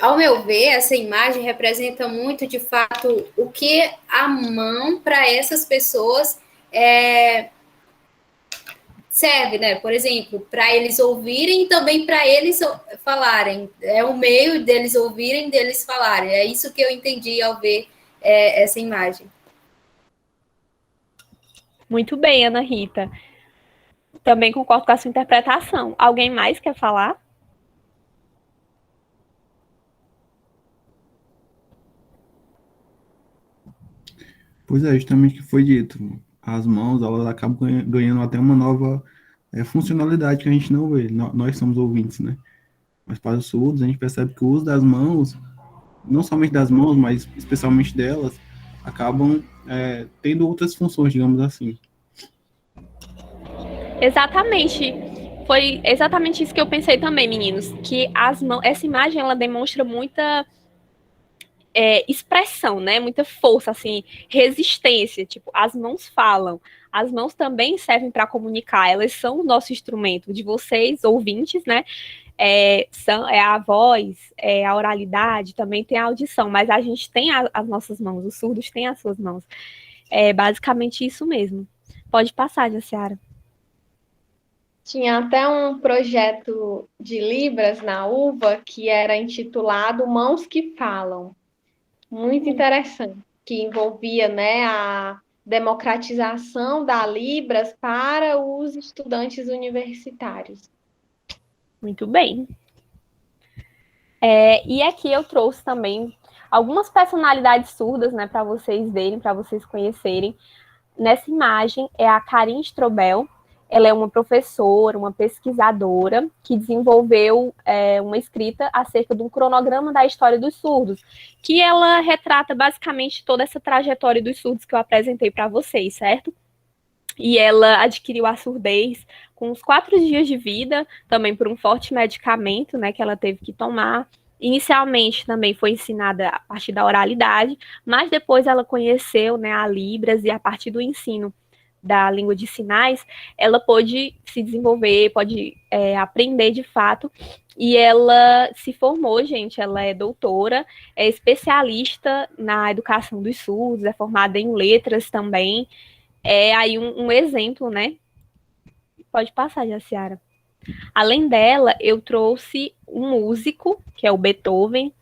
Ao meu ver, essa imagem representa muito, de fato, o que a mão para essas pessoas serve, né? Por exemplo, para eles ouvirem e também para eles falarem. É o meio deles ouvirem, deles falarem. É isso que eu entendi ao ver essa imagem. Muito bem, Ana Rita. Também concordo com a sua interpretação. Alguém mais quer falar? Pois é, justamente o que foi dito. As mãos, elas acabam ganhando até uma nova funcionalidade que a gente não vê. Nós somos ouvintes, né? Mas para os surdos, a gente percebe que o uso das mãos, não somente das mãos, mas especialmente delas, acabam tendo outras funções, digamos assim. Exatamente. Foi exatamente isso que eu pensei também, meninos. Que as mãos, essa imagem ela demonstra muita expressão, né? Muita força, assim, resistência. Tipo, as mãos falam. As mãos também servem para comunicar. Elas são o nosso instrumento de vocês, ouvintes, né? A voz, a oralidade, também tem a audição, mas a gente tem as nossas mãos, os surdos têm as suas mãos. É basicamente isso mesmo. Pode passar, Jaciara. Tinha até um projeto de Libras na UVA que era intitulado Mãos que Falam. Muito interessante, que envolvia, né, a democratização da Libras para os estudantes universitários. Muito bem. E aqui eu trouxe também algumas personalidades surdas, né, para vocês verem, para vocês conhecerem. Nessa imagem é a Karin Strobel. Ela é uma professora, uma pesquisadora que desenvolveu uma escrita acerca de um cronograma da história dos surdos, que ela retrata basicamente toda essa trajetória dos surdos que eu apresentei para vocês, certo? E ela adquiriu a surdez com uns 4 dias de vida, também por um forte medicamento, né, que ela teve que tomar. Inicialmente também foi ensinada a partir da oralidade, mas depois ela conheceu, né, a Libras, e a partir do ensino da língua de sinais, ela pôde se desenvolver, pode aprender de fato, e ela se formou, gente, ela é doutora, é especialista na educação dos surdos, é formada em letras também, é aí um exemplo, né? Pode passar, Jaciara. Além dela, eu trouxe um músico, que é o Beethoven.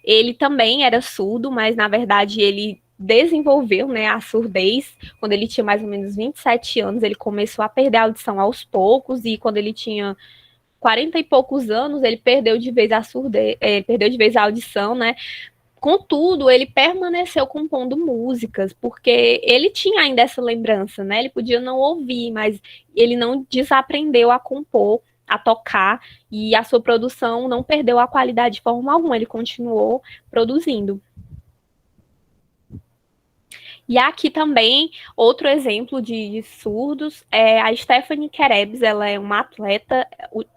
Ele também era surdo, mas na verdade ele desenvolveu, né, a surdez quando ele tinha mais ou menos 27 anos. Ele começou a perder a audição aos poucos, e quando ele tinha 40 e poucos anos, ele perdeu de vez a surdez, perdeu de vez a audição, né? Contudo, ele permaneceu compondo músicas, porque ele tinha ainda essa lembrança, né? Ele podia não ouvir, mas ele não desaprendeu a compor, a tocar, e a sua produção não perdeu a qualidade de forma alguma, ele continuou produzindo. E aqui também, outro exemplo de surdos é a Stephanie Kerebs, ela é uma atleta,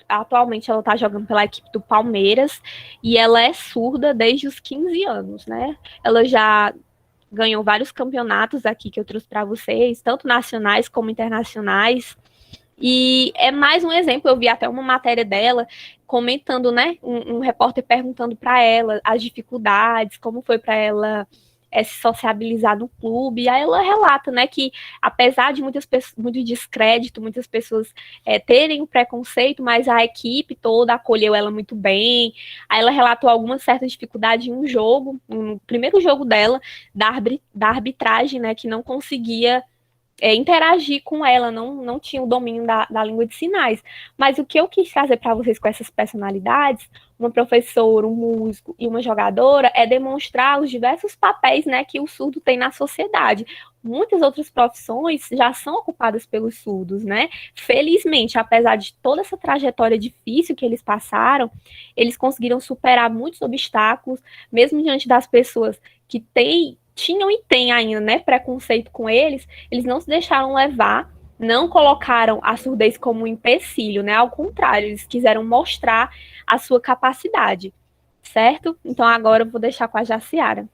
atualmente ela está jogando pela equipe do Palmeiras, e ela é surda desde os 15 anos, né? Ela já ganhou vários campeonatos aqui que eu trouxe para vocês, tanto nacionais como internacionais, e é mais um exemplo, eu vi até uma matéria dela comentando, né, um repórter perguntando para ela as dificuldades, como foi para ela se sociabilizar no clube, e aí ela relata, né, que apesar de muito descrédito, muitas pessoas terem um preconceito, mas a equipe toda acolheu ela muito bem. Aí ela relatou alguma certa dificuldade em um jogo, no primeiro jogo dela, da arbitragem, né, que não conseguia interagir com ela, não tinha o domínio da língua de sinais. Mas o que eu quis trazer para vocês com essas personalidades, uma professora, um músico e uma jogadora, é demonstrar os diversos papéis, né, que o surdo tem na sociedade. Muitas outras profissões já são ocupadas pelos surdos, né? Felizmente, apesar de toda essa trajetória difícil que eles passaram, eles conseguiram superar muitos obstáculos, mesmo diante das pessoas que tinham e têm ainda, né, preconceito com eles não se deixaram levar, não colocaram a surdez como um empecilho, né? Ao contrário, eles quiseram mostrar a sua capacidade, certo? Então agora eu vou deixar com a Jaciara.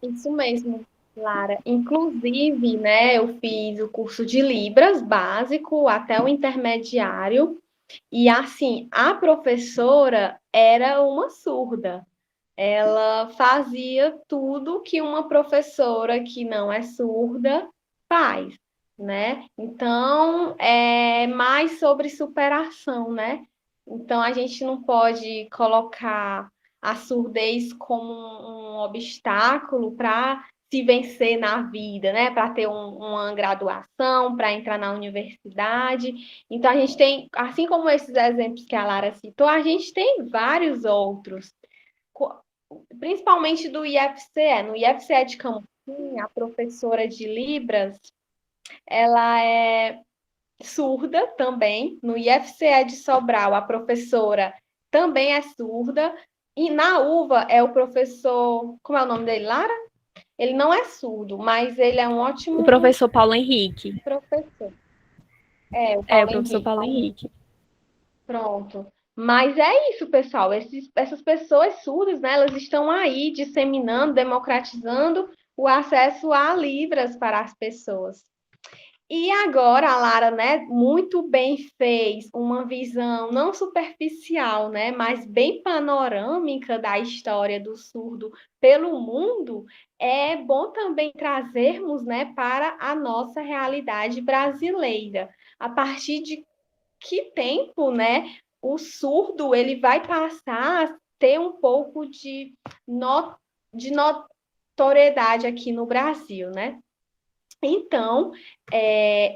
Isso mesmo, Lara. Inclusive, né, eu fiz o curso de Libras básico até o intermediário, e assim, a professora era uma surda. Ela fazia tudo que uma professora que não é surda faz, né? Então, é mais sobre superação, né? Então, a gente não pode colocar a surdez como um obstáculo para se vencer na vida, né? Para ter uma graduação, para entrar na universidade. Então, a gente tem, assim como esses exemplos que a Lara citou, a gente tem vários outros, principalmente do IFCE. No IFCE de Campinas, a professora de Libras, ela é surda também. No IFCE de Sobral, a professora também é surda. E na UVA é o professor, como é o nome dele, Lara? Ele não é surdo, mas ele é um ótimo... O professor Paulo Henrique. Professor. O professor Paulo Henrique. Pronto. Mas é isso, pessoal. Essas pessoas surdas, né, elas estão aí disseminando, democratizando o acesso a Libras para as pessoas. E agora a Lara, né, muito bem fez uma visão não superficial, né, mas bem panorâmica da história do surdo pelo mundo. É bom também trazermos, né, para a nossa realidade brasileira. A partir de que tempo, né, o surdo ele vai passar a ter um pouco de notoriedade aqui no Brasil, né? Então,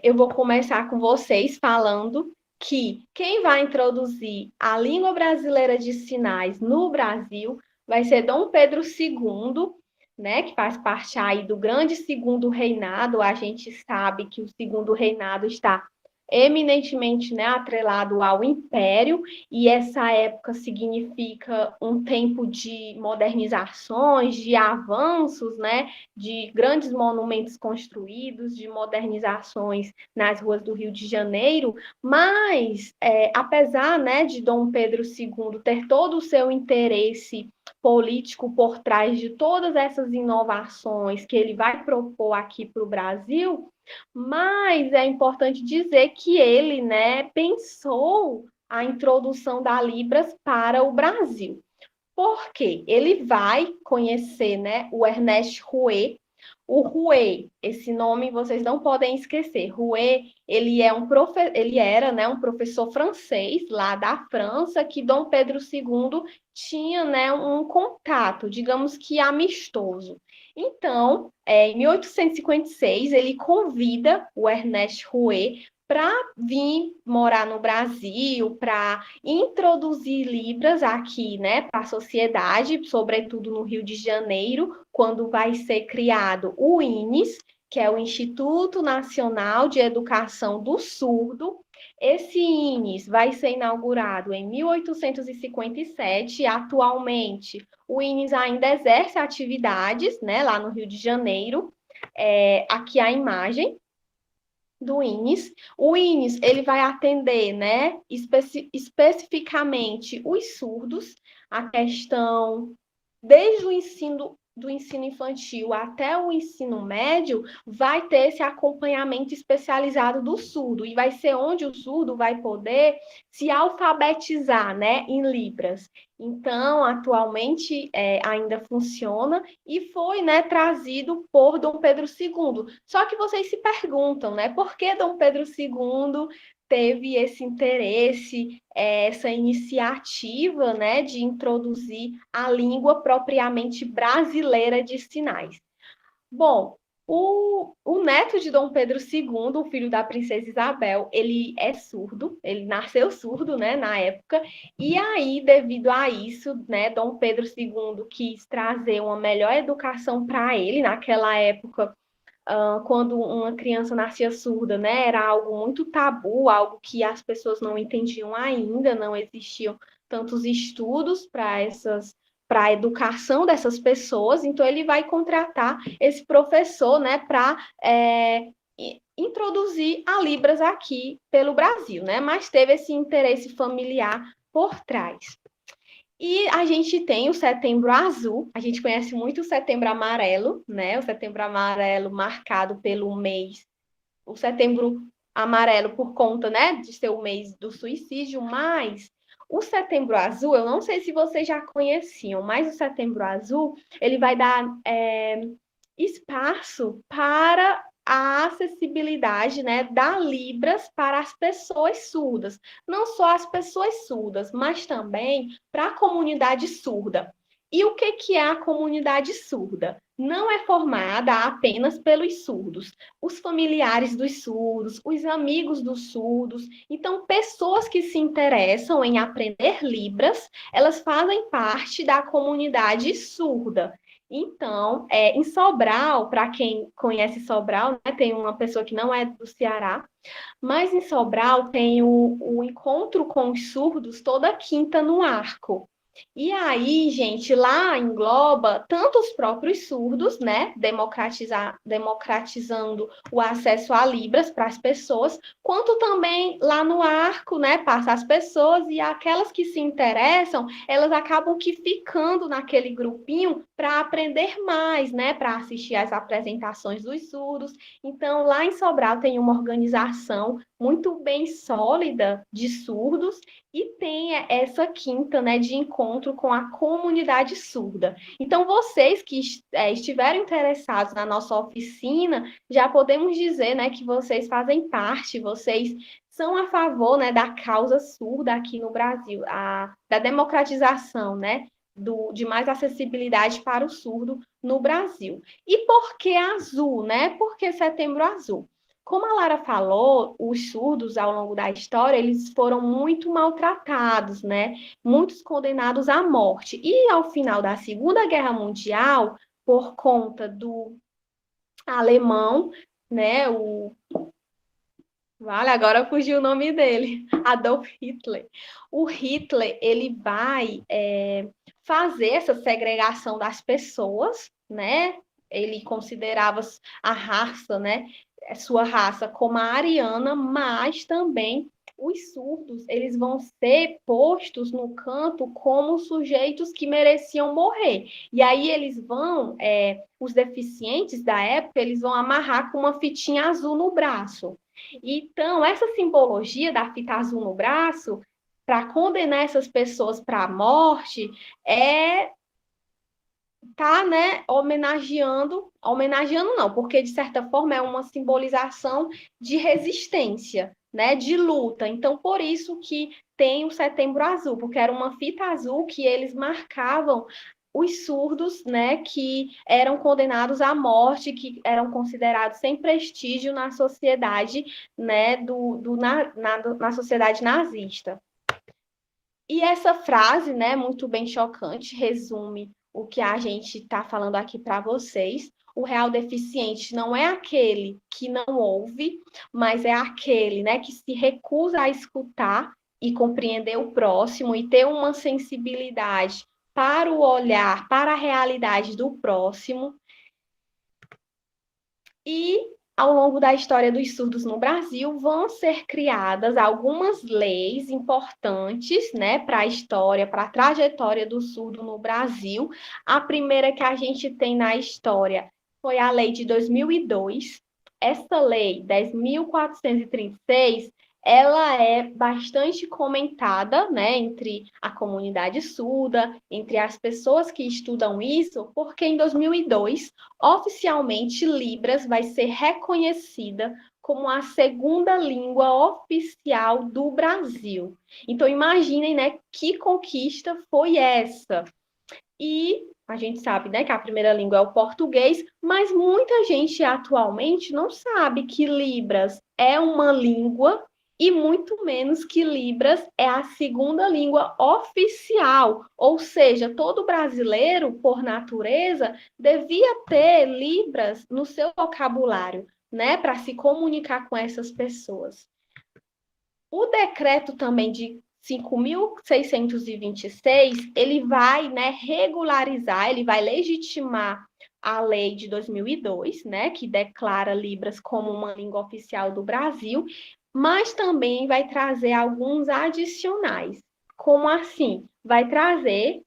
eu vou começar com vocês falando que quem vai introduzir a língua brasileira de sinais no Brasil vai ser Dom Pedro II, né, que faz parte aí do grande segundo reinado. A gente sabe que o segundo reinado está eminentemente, né, atrelado ao Império, e essa época significa um tempo de modernizações, de avanços, né, de grandes monumentos construídos, de modernizações nas ruas do Rio de Janeiro. Mas, apesar, né, de Dom Pedro II ter todo o seu interesse político por trás de todas essas inovações que ele vai propor aqui para o Brasil, mas é importante dizer que ele, né, pensou a introdução da Libras para o Brasil. Por quê? Ele vai conhecer, né, o Ernest Rouet. O Rouet, esse nome vocês não podem esquecer. Rouet, ele era, né, um professor francês lá da França, que Dom Pedro II tinha, né, um contato, digamos que amistoso. Então, em 1856, ele convida o Ernest Rouet para vir morar no Brasil, para introduzir Libras aqui, né, para a sociedade, sobretudo no Rio de Janeiro, quando vai ser criado o INES, que é o Instituto Nacional de Educação do Surdo. Esse INES vai ser inaugurado em 1857, e atualmente o INES ainda exerce atividades, né, lá no Rio de Janeiro. Aqui a imagem do INES. O INES, ele vai atender, né, especificamente os surdos, a questão desde o ensino do ensino infantil até o ensino médio, vai ter esse acompanhamento especializado do surdo, e vai ser onde o surdo vai poder se alfabetizar, né, em Libras. Então, atualmente, ainda funciona e foi, né, trazido por Dom Pedro II. Só que vocês se perguntam, né, por que Dom Pedro II teve esse interesse, essa iniciativa, né, de introduzir a língua propriamente brasileira de sinais. Bom, o neto de Dom Pedro II, o filho da princesa Isabel, ele é surdo, ele nasceu surdo, né, na época, e aí, devido a isso, né, Dom Pedro II quis trazer uma melhor educação para ele. Naquela época, quando uma criança nascia surda, né, era algo muito tabu, algo que as pessoas não entendiam ainda, não existiam tantos estudos para a educação dessas pessoas. Então ele vai contratar esse professor, né, para introduzir a Libras aqui pelo Brasil, né, mas teve esse interesse familiar por trás. E a gente tem o Setembro Azul, a gente conhece muito o Setembro Amarelo, né? O Setembro Amarelo marcado pelo mês, o Setembro Amarelo por conta, né, de ser o mês do suicídio, mas o Setembro Azul, eu não sei se vocês já conheciam, mas o Setembro Azul, ele vai dar espaço para a acessibilidade, né, da Libras para as pessoas surdas. Não só as pessoas surdas, mas também para a comunidade surda. E o que é a comunidade surda? Não é formada apenas pelos surdos, os familiares dos surdos, os amigos dos surdos. Então, pessoas que se interessam em aprender Libras, elas fazem parte da comunidade surda. Então, em Sobral, para quem conhece Sobral, né, tem uma pessoa que não é do Ceará, mas em Sobral tem o encontro com os surdos toda quinta no Arco. E aí, gente, lá engloba tanto os próprios surdos, né, democratizando o acesso a Libras para as pessoas, quanto também lá no Arco, né, passa as pessoas, e aquelas que se interessam, elas acabam que ficando naquele grupinho para aprender mais, né, para assistir às apresentações dos surdos. Então, lá em Sobral tem uma organização muito bem sólida de surdos, e tem essa quinta, né, de encontro com a comunidade surda. Então, vocês que estiverem interessados na nossa oficina, já podemos dizer, né, que vocês fazem parte, vocês são a favor, né, da causa surda aqui no Brasil, da democratização, né, de mais acessibilidade para o surdo no Brasil. E por que azul, né? Por que Setembro Azul? Como a Lara falou, os surdos, ao longo da história, eles foram muito maltratados, né? Muitos condenados à morte. E ao final da Segunda Guerra Mundial, por conta do alemão, né? Vale, agora fugiu o nome dele, Adolf Hitler. O Hitler, ele vai fazer essa segregação das pessoas, né? Ele considerava a raça, né, sua raça como a ariana, mas também os surdos, eles vão ser postos no canto como sujeitos que mereciam morrer. E aí eles vão, os deficientes da época, eles vão amarrar com uma fitinha azul no braço. Então, essa simbologia da fita azul no braço, para condenar essas pessoas para a morte, tá, né, homenageando não, porque de certa forma é uma simbolização de resistência, né, de luta. Então, por isso que tem o Setembro Azul, porque era uma fita azul que eles marcavam os surdos, né, que eram condenados à morte, que eram considerados sem prestígio na sociedade, né, na sociedade nazista. E essa frase, né, muito bem chocante, resume o que a gente está falando aqui para vocês. O real deficiente não é aquele que não ouve, mas é aquele, né, que se recusa a escutar e compreender o próximo e ter uma sensibilidade para o olhar, para a realidade do próximo. E ao longo da história dos surdos no Brasil, vão ser criadas algumas leis importantes, né, para a história, para a trajetória do surdo no Brasil. A primeira que a gente tem na história foi a lei de 2002. Essa lei, 10.436, ela é bastante comentada, né, entre a comunidade surda, entre as pessoas que estudam isso, porque em 2002, oficialmente, Libras vai ser reconhecida como a segunda língua oficial do Brasil. Então, imaginem, né, que conquista foi essa. E a gente sabe, né, que a primeira língua é o português, mas muita gente atualmente não sabe que Libras é uma língua e muito menos que Libras é a segunda língua oficial, ou seja, todo brasileiro, por natureza, devia ter Libras no seu vocabulário, né, para se comunicar com essas pessoas. O decreto também de 5.626, ele vai, né, regularizar, ele vai legitimar a lei de 2002, né, que declara Libras como uma língua oficial do Brasil, mas também vai trazer alguns adicionais. Como assim? Vai trazer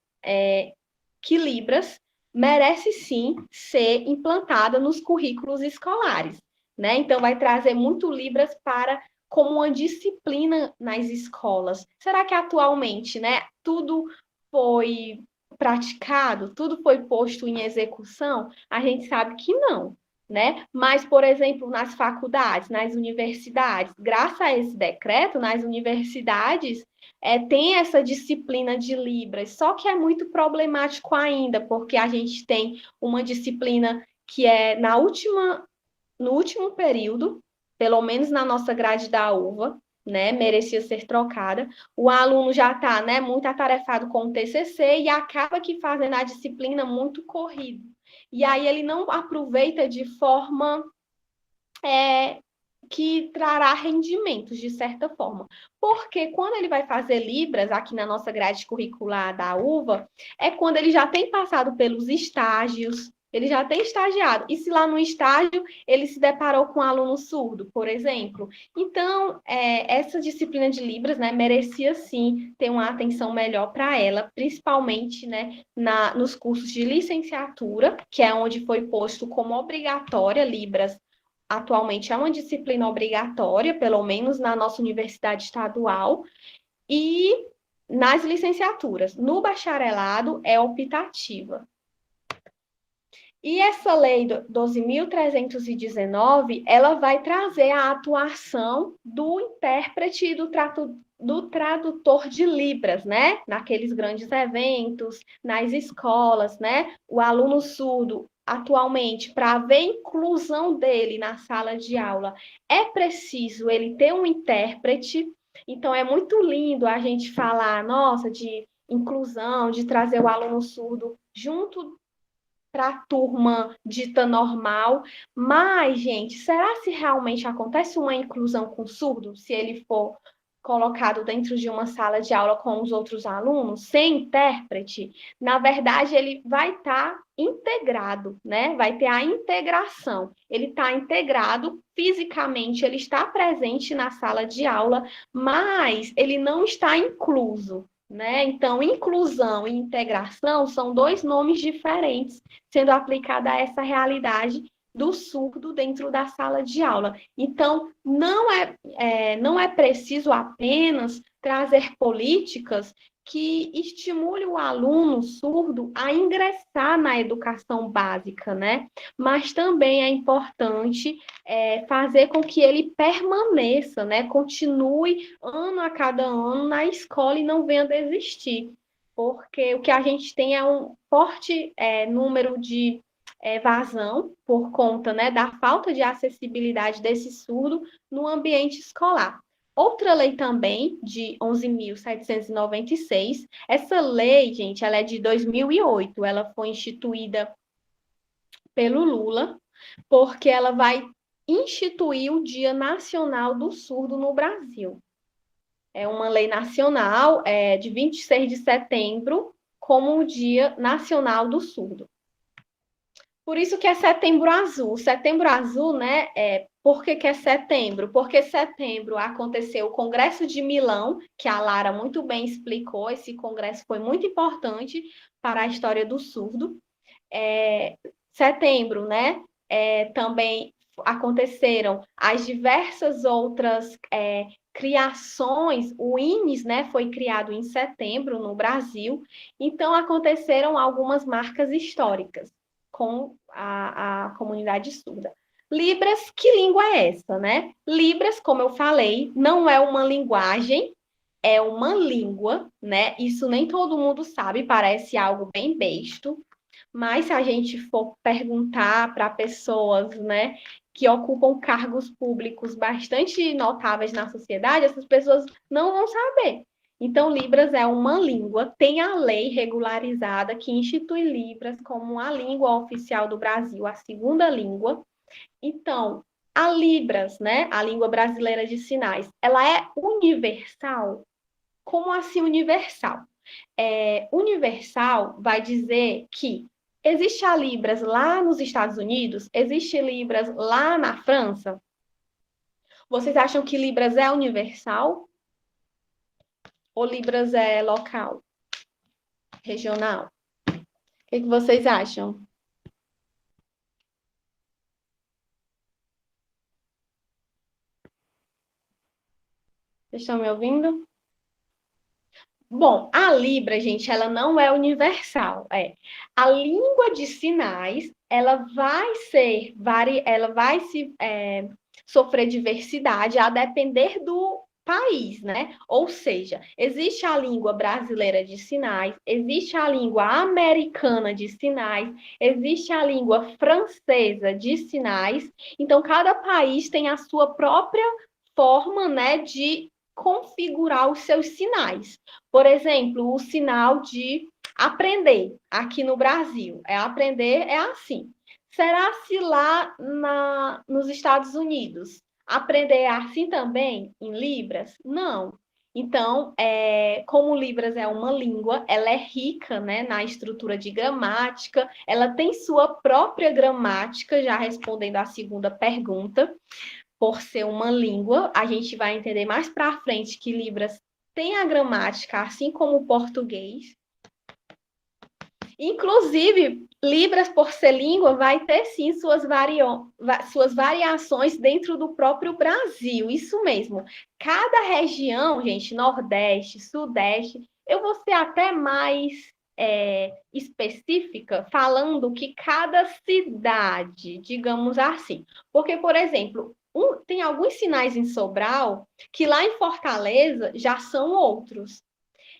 que Libras merece sim ser implantada nos currículos escolares, né? Então vai trazer muito Libras para como uma disciplina nas escolas. Será que atualmente, né, tudo foi praticado, tudo foi posto em execução? A gente sabe que não, né? Mas, por exemplo, nas faculdades, nas universidades, graças a esse decreto, nas universidades tem essa disciplina de Libras, só que é muito problemático ainda, porque a gente tem uma disciplina que é no último período, pelo menos na nossa grade da UVA, né, merecia ser trocada. O aluno já está, né, muito atarefado com o TCC e acaba que fazendo a disciplina muito corrido. E aí ele não aproveita de forma que trará rendimentos, de certa forma. Porque quando ele vai fazer Libras, aqui na nossa grade curricular da UVA, é quando ele já tem passado pelos estágios, ele já tem estagiado. E se lá no estágio ele se deparou com um aluno surdo, por exemplo. Então, essa disciplina de Libras, né, merecia sim ter uma atenção melhor para ela, principalmente, né, nos cursos de licenciatura, que é onde foi posto como obrigatória Libras. Atualmente é uma disciplina obrigatória, pelo menos na nossa universidade estadual, e nas licenciaturas. No bacharelado é optativa. E essa lei 12.319, ela vai trazer a atuação do intérprete e do tradutor de Libras, né? Naqueles grandes eventos, nas escolas, né? O aluno surdo, atualmente, para haver inclusão dele na sala de aula, é preciso ele ter um intérprete. Então, é muito lindo a gente falar, nossa, de inclusão, de trazer o aluno surdo junto para a turma dita normal, mas, gente, será se realmente acontece uma inclusão com surdo, se ele for colocado dentro de uma sala de aula com os outros alunos, sem intérprete? Na verdade, ele vai estar integrado, né? Vai ter a integração. Ele está integrado fisicamente, ele está presente na sala de aula, mas ele não está incluso, né? Então, inclusão e integração são dois nomes diferentes sendo aplicada a essa realidade do surdo dentro da sala de aula. Então, não é preciso apenas trazer políticas que estimule o aluno surdo a ingressar na educação básica, né? Mas também é importante fazer com que ele permaneça, né? Continue ano a cada ano na escola e não venha desistir. porque o que a gente tem é um forte número de evasão por conta, né, da falta de acessibilidade desse surdo no ambiente escolar. Outra lei também, de 11.796, essa lei, gente, ela é de 2008, ela foi instituída pelo Lula, porque ela vai instituir o Dia Nacional do Surdo no Brasil. É uma lei nacional de 26 de setembro, como o Dia Nacional do Surdo. Por isso que é Setembro Azul. Setembro Azul, né? Por que é setembro? Porque setembro aconteceu o Congresso de Milão, que a Lara muito bem explicou. Esse congresso foi muito importante para a história do surdo. Setembro, né? Também aconteceram as diversas outras criações. O INES, né, foi criado em setembro no Brasil. Então, aconteceram algumas marcas históricas com a comunidade surda. Libras, que língua é essa, né? Libras, como eu falei, não é uma linguagem, é uma língua, né? Isso nem todo mundo sabe, parece algo bem besto, mas se a gente for perguntar para pessoas, né, que ocupam cargos públicos bastante notáveis na sociedade, essas pessoas não vão saber. Então, Libras é uma língua, tem a lei regularizada que institui Libras como a língua oficial do Brasil, a segunda língua. Então, a Libras, né, a língua brasileira de sinais, ela é universal? Como assim universal? Universal vai dizer que existe a Libras lá nos Estados Unidos, existe Libras lá na França. Vocês acham que Libras é universal? Ou Libras é local, regional? O que vocês acham? Vocês estão me ouvindo? Bom, a Libra, gente, ela não é universal. A língua de sinais, ela vai sofrer diversidade a depender do país, né? Ou seja, existe a língua brasileira de sinais, existe a língua americana de sinais, existe a língua francesa de sinais. Então, cada país tem a sua própria forma, né, de configurar os seus sinais. Por exemplo, o sinal de aprender aqui no Brasil. Aprender é assim. Será se lá nos Estados Unidos aprender é assim também em Libras? Não. Então, como Libras é uma língua, ela é rica, né, na estrutura de gramática, ela tem sua própria gramática, já respondendo à segunda pergunta. Por ser uma língua, a gente vai entender mais para frente que Libras tem a gramática, assim como o português. Inclusive, Libras, por ser língua, vai ter sim suas variações dentro do próprio Brasil. Isso mesmo. Cada região, gente, Nordeste, Sudeste, eu vou ser até mais específica, falando que cada cidade, digamos assim. Porque, por exemplo, tem alguns sinais em Sobral que lá em Fortaleza já são outros.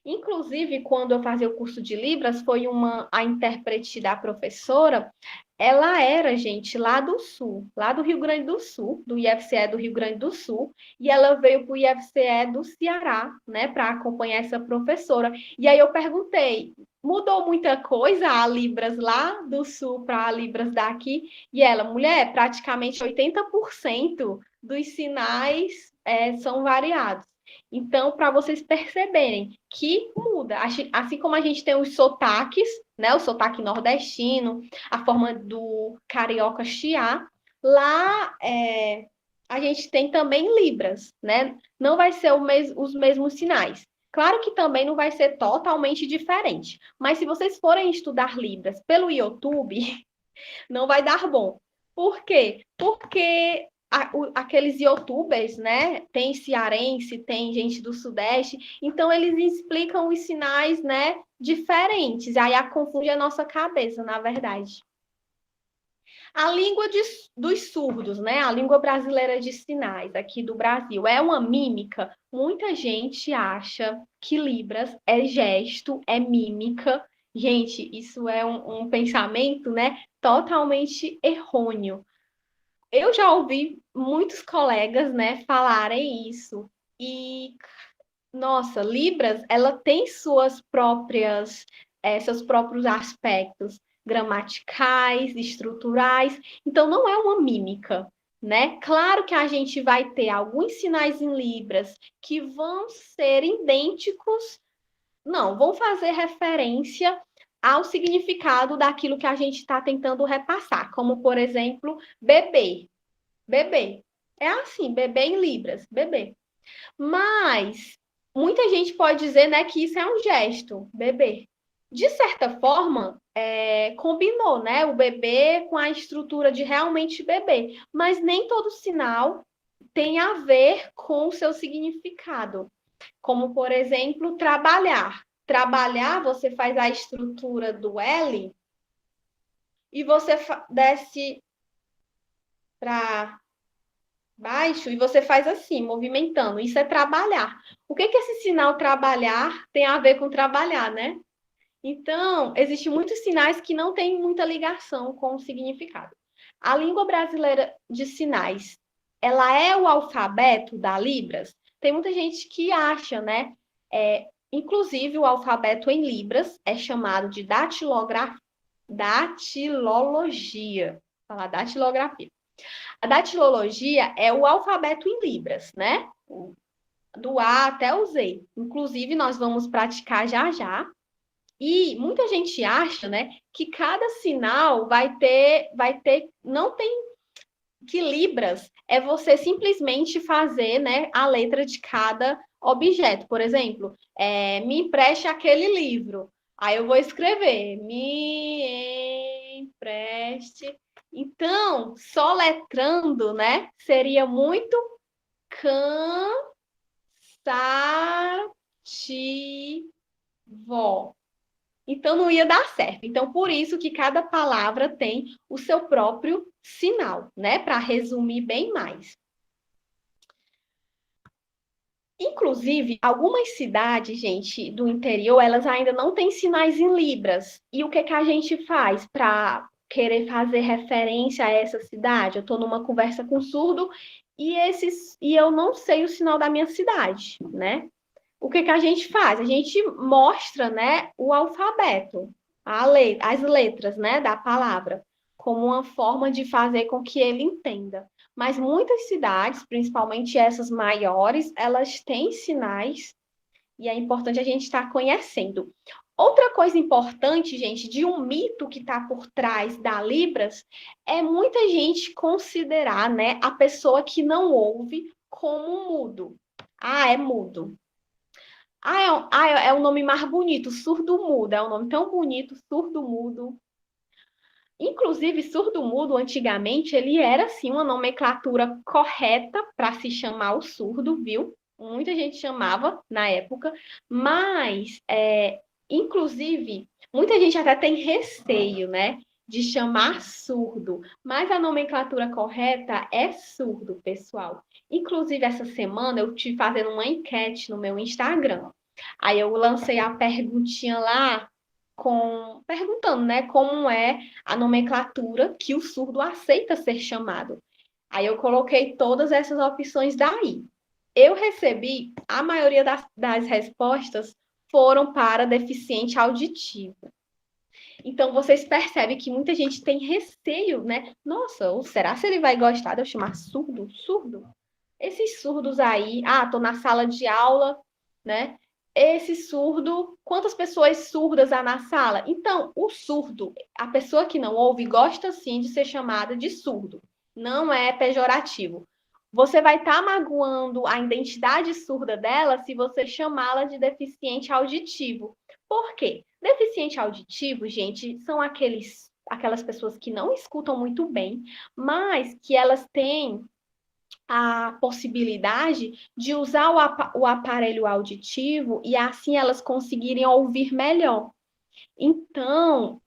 Inclusive, quando eu fazia o curso de Libras, foi a intérprete da professora, ela era, gente, lá do Sul, lá do Rio Grande do Sul, do IFCE do Rio Grande do Sul, e ela veio para o IFCE do Ceará, né, para acompanhar essa professora. E aí eu perguntei, mudou muita coisa a Libras lá do Sul para a Libras daqui? E ela, mulher, praticamente 80% dos sinais são variados. Então, para vocês perceberem que muda, assim como a gente tem os sotaques, né, o sotaque nordestino, a forma do carioca chiar, lá a gente tem também Libras, né? Não vai ser os mesmos sinais. Claro que também não vai ser totalmente diferente, mas se vocês forem estudar Libras pelo YouTube, não vai dar bom. Por quê? Porque aqueles youtubers, né? Tem cearense, tem gente do Sudeste, então eles explicam os sinais, né? Diferentes, aí confunde a nossa cabeça, na verdade. A língua dos surdos, né? A língua brasileira de sinais aqui do Brasil é uma mímica. Muita gente acha que Libras é gesto, é mímica. Gente, isso é um pensamento, né? Totalmente errôneo. Eu já ouvi muitos colegas, né, falarem isso. E, nossa, Libras, ela tem seus próprios aspectos gramaticais, estruturais, então não é uma mímica, né? Claro que a gente vai ter alguns sinais em Libras que vão ser idênticos, não, vão fazer referência ao significado daquilo que a gente está tentando repassar, como, por exemplo, bebê. Bebê. É assim, bebê em Libras, bebê. Mas muita gente pode dizer, né, que isso é um gesto, bebê. De certa forma, combinou, né, o bebê com a estrutura de realmente bebê, mas nem todo sinal tem a ver com o seu significado. Como, por exemplo, trabalhar. Trabalhar, você faz a estrutura do L e você desce para baixo e você faz assim, movimentando. Isso é trabalhar. O que esse sinal trabalhar tem a ver com trabalhar, né? Então, existem muitos sinais que não têm muita ligação com o significado. A língua brasileira de sinais, ela é o alfabeto da Libras? Tem muita gente que acha, né? Inclusive, o alfabeto em Libras é chamado de datilologia. Vou falar datilografia. A datilologia é o alfabeto em Libras, né? Do A até o Z. Inclusive, nós vamos praticar já já. E muita gente acha, né, que cada sinal não tem que Libras é você simplesmente fazer, né, a letra de cada objeto. Por exemplo, me empreste aquele livro. Aí eu vou escrever, me empreste. Então, soletrando, né, seria muito cansativo. Então, não ia dar certo. Então, por isso que cada palavra tem o seu próprio sinal, né? Para resumir bem mais. Inclusive, algumas cidades, gente, do interior, elas ainda não têm sinais em Libras. E o que a gente faz para querer fazer referência a essa cidade? Eu estou numa conversa com surdo e eu não sei o sinal da minha cidade, né? O que a gente faz? A gente mostra, né, o alfabeto, as letras, né, da palavra, como uma forma de fazer com que ele entenda. Mas muitas cidades, principalmente essas maiores, elas têm sinais e é importante a gente estar conhecendo. Outra coisa importante, gente, de um mito que está por trás da Libras é muita gente considerar, né, a pessoa que não ouve como mudo. Ah, é mudo. É um nome mais bonito, surdo-mudo. É um nome tão bonito, surdo-mudo. Inclusive, surdo-mudo, antigamente, ele era, assim, uma nomenclatura correta para se chamar o surdo, viu? Muita gente chamava na época, mas, inclusive, muita gente até tem receio, né, de chamar surdo, mas a nomenclatura correta é surdo, pessoal. Inclusive, essa semana eu estive fazendo uma enquete no meu Instagram. Aí eu lancei a perguntinha lá, perguntando, né, como é a nomenclatura que o surdo aceita ser chamado. Aí eu coloquei todas essas opções daí. Eu recebi, a maioria das respostas foram para deficiente auditivo. Então, vocês percebem que muita gente tem receio, né? Nossa, ou será se ele vai gostar de eu chamar surdo? Surdo? Esses surdos aí, tô na sala de aula, né? Esse surdo, quantas pessoas surdas há na sala? Então, o surdo, a pessoa que não ouve, gosta sim de ser chamada de surdo. Não é pejorativo. Você vai estar magoando a identidade surda dela se você chamá-la de deficiente auditivo. Por quê? Deficiente auditivo, gente, são aquelas pessoas que não escutam muito bem, mas que elas têm a possibilidade de usar o aparelho auditivo e assim elas conseguirem ouvir melhor. Então,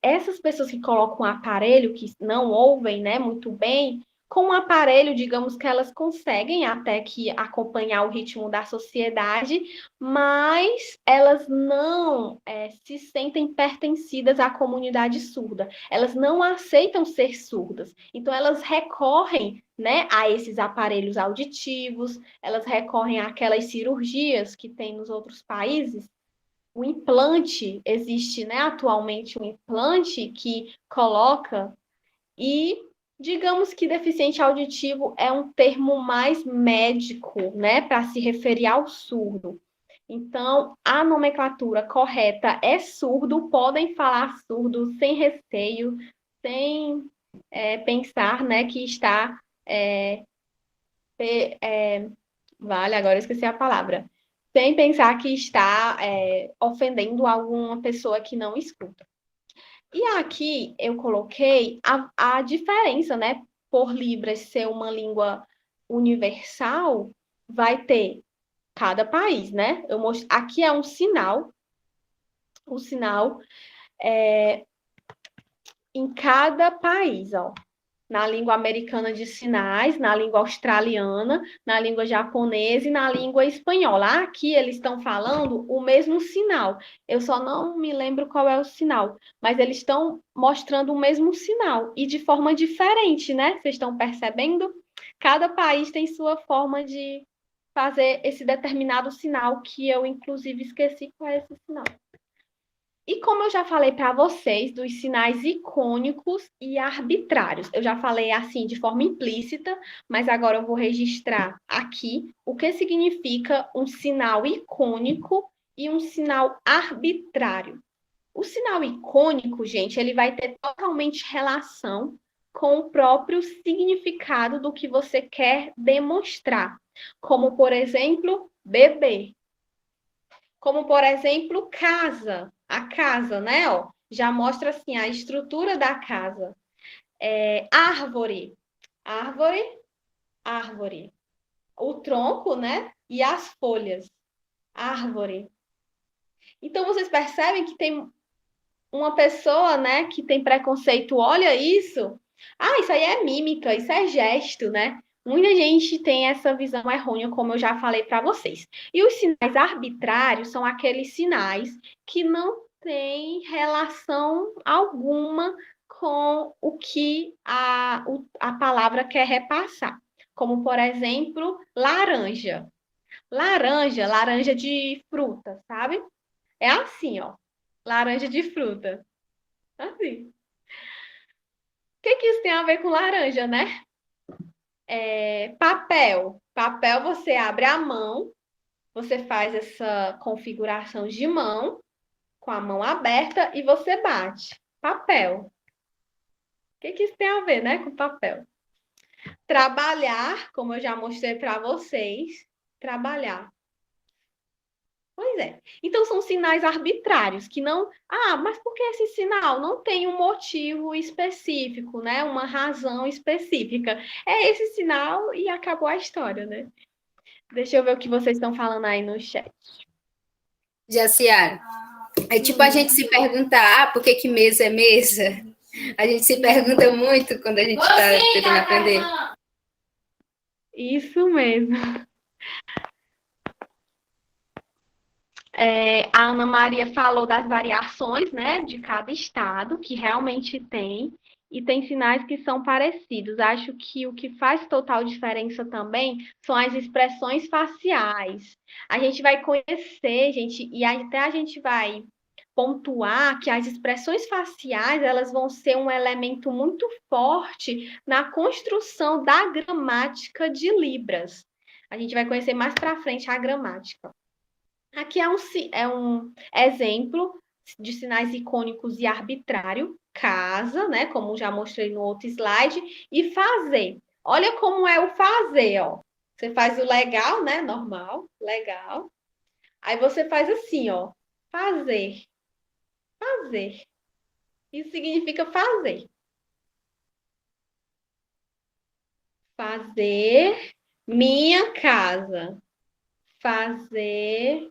essas pessoas que colocam um aparelho, que não ouvem, né, muito bem, com o aparelho, digamos que elas conseguem até que acompanhar o ritmo da sociedade, mas elas não se sentem pertencidas à comunidade surda. Elas não aceitam ser surdas. Então, elas recorrem, né, a esses aparelhos auditivos, elas recorrem àquelas cirurgias que tem nos outros países. O implante, existe, né, atualmente um implante que coloca e digamos que deficiente auditivo é um termo mais médico, né, para se referir ao surdo. Então, a nomenclatura correta é surdo, podem falar surdo sem receio, sem pensar, né, que está vale, agora eu esqueci a palavra. Sem pensar que está ofendendo alguma pessoa que não escuta. E aqui eu coloquei a diferença, né? Por Libras ser uma língua universal, vai ter cada país, né? Aqui é um sinal, o sinal em cada país, ó. Na língua americana de sinais, na língua australiana, na língua japonesa e na língua espanhola. Aqui eles estão falando o mesmo sinal. Eu só não me lembro qual é o sinal, mas eles estão mostrando o mesmo sinal e de forma diferente, né? Vocês estão percebendo? Cada país tem sua forma de fazer esse determinado sinal que eu, inclusive, esqueci qual é esse sinal. E como eu já falei para vocês dos sinais icônicos e arbitrários, eu já falei assim de forma implícita, mas agora eu vou registrar aqui o que significa um sinal icônico e um sinal arbitrário. O sinal icônico, gente, ele vai ter totalmente relação com o próprio significado do que você quer demonstrar, como, por exemplo, bebê. Como, por exemplo, casa. A casa, né? Ó, já mostra assim a estrutura da casa. Árvore. Árvore, árvore. O tronco, né? E as folhas. Árvore. Então, vocês percebem que tem uma pessoa, né, que tem preconceito, olha isso. Ah, isso aí é mímica, isso é gesto, né? Muita gente tem essa visão errônea, como eu já falei para vocês. E os sinais arbitrários são aqueles sinais que não têm relação alguma com o que a palavra quer repassar. Como, por exemplo, laranja. Laranja, laranja de fruta, sabe? É assim, ó. Laranja de fruta. Assim. O que isso tem a ver com laranja, né? Papel. Papel você abre a mão, você faz essa configuração de mão, com a mão aberta, e você bate. Papel. O que isso tem a ver, né, com papel? Trabalhar, como eu já mostrei para vocês, trabalhar. Pois é. Então, são sinais arbitrários, que não... Ah, mas por que esse sinal? Não tem um motivo específico, né? Uma razão específica. É esse sinal e acabou a história, né? Deixa eu ver o que vocês estão falando aí no chat. Jaciara, é tipo a gente se perguntar, por que mesa é mesa? A gente se pergunta muito quando a gente está tentando aprender. Isso mesmo. A Ana Maria falou das variações, né, de cada estado, que realmente tem, e tem sinais que são parecidos. Acho que o que faz total diferença também são as expressões faciais. A gente vai conhecer, gente, e até a gente vai pontuar que as expressões faciais, elas vão ser um elemento muito forte na construção da gramática de Libras. A gente vai conhecer mais para frente a gramática. Aqui é um exemplo de sinais icônicos e arbitrário. Casa, né? Como já mostrei no outro slide. E fazer. Olha como é o fazer, ó. Você faz o legal, né? Normal, legal. Aí você faz assim, ó. Fazer. Fazer. Isso significa fazer. Fazer minha casa. Fazer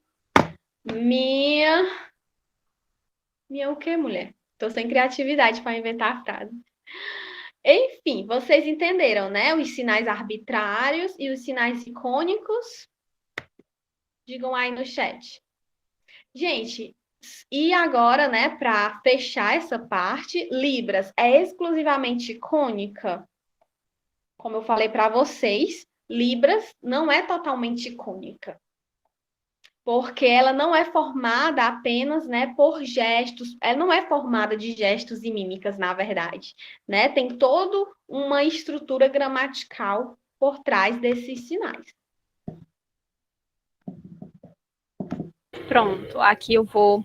minha Minha o quê, mulher? Tô sem criatividade para inventar a frase. Enfim, vocês entenderam, né? Os sinais arbitrários e os sinais icônicos. Digam aí no chat. Gente, e agora, né, para fechar essa parte, Libras é exclusivamente icônica? Como eu falei para vocês, Libras não é totalmente icônica, porque ela não é formada apenas, né, por gestos, ela não é formada de gestos e mímicas, na verdade, né? Tem toda uma estrutura gramatical por trás desses sinais. Pronto, aqui eu vou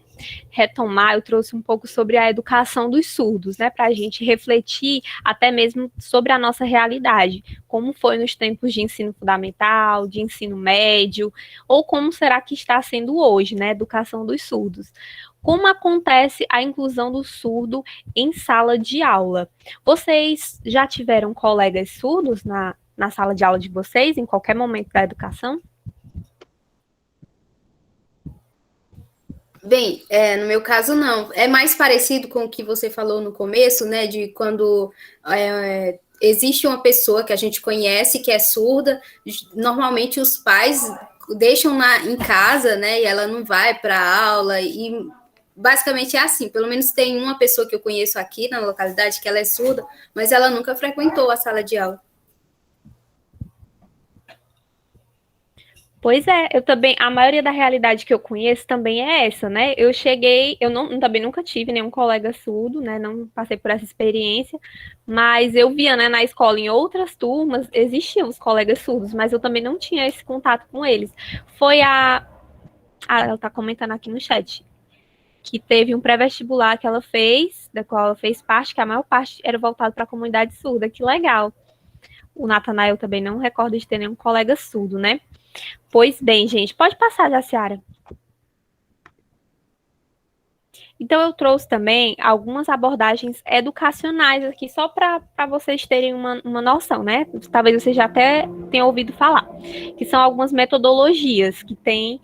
retomar. Eu trouxe um pouco sobre a educação dos surdos, né, para a gente refletir até mesmo sobre a nossa realidade, como foi nos tempos de ensino fundamental, de ensino médio, ou como será que está sendo hoje, né, a educação dos surdos. Como acontece a inclusão do surdo em sala de aula? Vocês já tiveram colegas surdos na sala de aula de vocês, em qualquer momento da educação? Bem, no meu caso, não. É mais parecido com o que você falou no começo, né? De quando existe uma pessoa que a gente conhece que é surda, normalmente os pais deixam em casa, né? E ela não vai para a aula e basicamente é assim. Pelo menos tem uma pessoa que eu conheço aqui na localidade que ela é surda, mas ela nunca frequentou a sala de aula. Pois é, eu também, a maioria da realidade que eu conheço também é essa, né? Eu cheguei, eu não, também nunca tive nenhum colega surdo, né? Não passei por essa experiência, mas eu via, né, na escola, em outras turmas, existiam os colegas surdos, mas eu também não tinha esse contato com eles. Foi ela tá comentando aqui no chat, que teve um pré-vestibular que ela fez, da qual ela fez parte, que a maior parte era voltado para a comunidade surda, que legal. O Natanael também não recorda de ter nenhum colega surdo, né? Pois bem, gente, pode passar, Jaciara. Então, eu trouxe também algumas abordagens educacionais aqui, só para vocês terem uma noção, né? Talvez vocês já até tenham ouvido falar, que são algumas metodologias que tem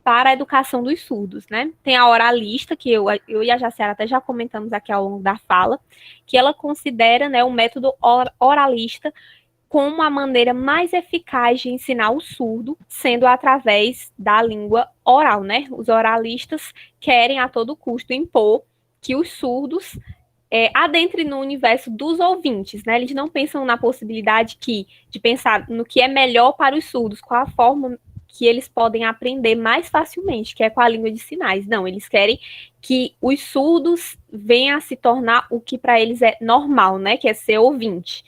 para a educação dos surdos, né? Tem a oralista, que eu e a Jaciara até já comentamos aqui ao longo da fala, que ela considera, né, o método oralista como a maneira mais eficaz de ensinar o surdo, sendo através da língua oral, né? Os oralistas querem a todo custo impor que os surdos adentrem no universo dos ouvintes, né? Eles não pensam na possibilidade de pensar no que é melhor para os surdos, qual a forma que eles podem aprender mais facilmente, que é com a língua de sinais. Não, eles querem que os surdos venham a se tornar o que para eles é normal, né? Que é ser ouvinte.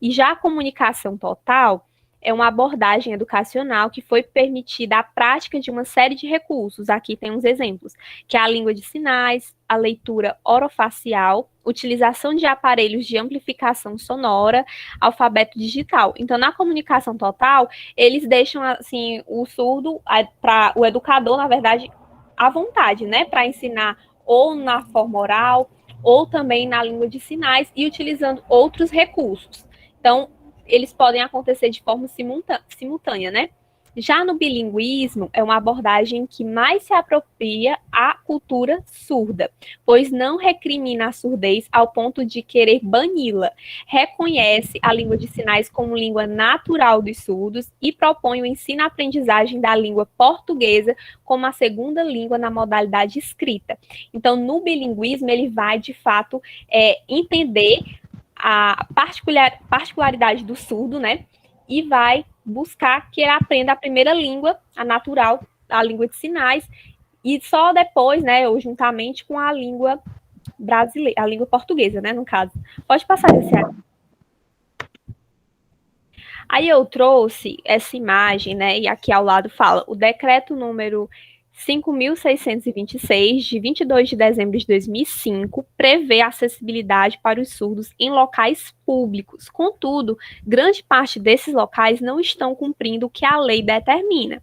E já a comunicação total é uma abordagem educacional que foi permitida a prática de uma série de recursos. Aqui tem uns exemplos, que é a língua de sinais, a leitura orofacial, utilização de aparelhos de amplificação sonora, alfabeto digital. Então, na comunicação total, eles deixam assim o surdo para o educador, na verdade, à vontade, né, para ensinar ou na forma oral ou também na língua de sinais e utilizando outros recursos. Então, eles podem acontecer de forma simultânea, né? Já no bilinguismo, é uma abordagem que mais se apropria à cultura surda, pois não recrimina a surdez ao ponto de querer bani-la, reconhece a língua de sinais como língua natural dos surdos e propõe o ensino-aprendizagem da língua portuguesa como a segunda língua na modalidade escrita. Então, no bilinguismo, ele vai, de fato, entender a particularidade do surdo, né? E vai buscar que ele aprenda a primeira língua, a natural, a língua de sinais, e só depois, né, ou juntamente com a língua brasileira, a língua portuguesa, né, no caso. Pode passar, Luciana. Aí eu trouxe essa imagem, né, e aqui ao lado fala o decreto número 5.626, de 22 de dezembro de 2005, prevê acessibilidade para os surdos em locais públicos. Contudo, grande parte desses locais não estão cumprindo o que a lei determina.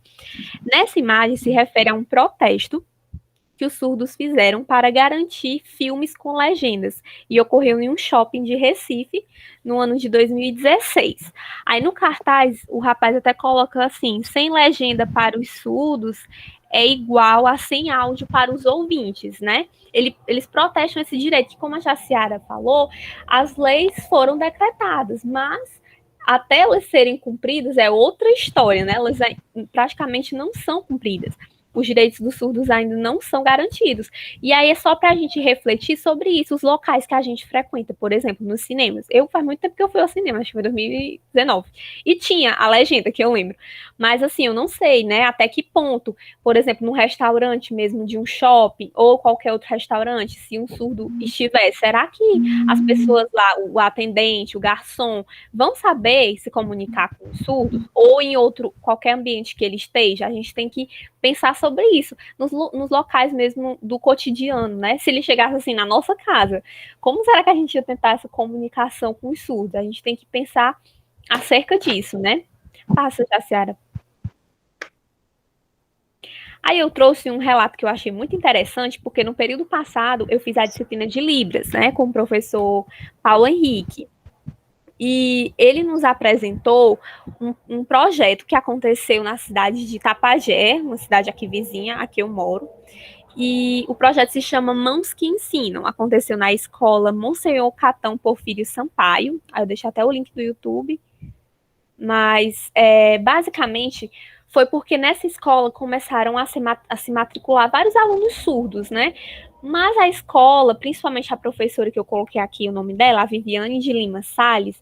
Nessa imagem se refere a um protesto que os surdos fizeram para garantir filmes com legendas, e ocorreu em um shopping de Recife no ano de 2016. Aí no cartaz o rapaz até coloca assim: sem legenda para os surdos é igual a sem áudio para os ouvintes, né? Eles protestam esse direito, que, como a Jaciara falou, as leis foram decretadas, mas até elas serem cumpridas é outra história, né? Elas praticamente não são cumpridas. Os direitos dos surdos ainda não são garantidos. E aí é só para a gente refletir sobre isso, os locais que a gente frequenta, por exemplo, nos cinemas. Eu faz muito tempo que eu fui ao cinema, acho que foi 2019. E tinha a legenda, que eu lembro. Mas assim, eu não sei, né, até que ponto, por exemplo, num restaurante mesmo de um shopping ou qualquer outro restaurante, se um surdo estiver, será que as pessoas lá, o atendente, o garçom, vão saber se comunicar com os surdos? Ou em outro, qualquer ambiente que ele esteja, a gente tem que pensar sobre isso, nos locais mesmo do cotidiano, né? Se ele chegasse assim na nossa casa, como será que a gente ia tentar essa comunicação com os surdos? A gente tem que pensar acerca disso, né? Passa, Jaciara. Aí eu trouxe um relato que eu achei muito interessante, porque no período passado eu fiz a disciplina de Libras, né, com o professor Paulo Henrique. E ele nos apresentou um projeto que aconteceu na cidade de Itapajé, uma cidade aqui vizinha, aqui eu moro. E o projeto se chama Mãos que Ensinam. Aconteceu na escola Monsenhor Catão Porfírio Sampaio. Aí eu deixo até o link do YouTube. Mas, basicamente, foi porque nessa escola começaram a se matricular vários alunos surdos, né? Mas a escola, principalmente a professora que eu coloquei aqui o nome dela, a Viviane de Lima Salles,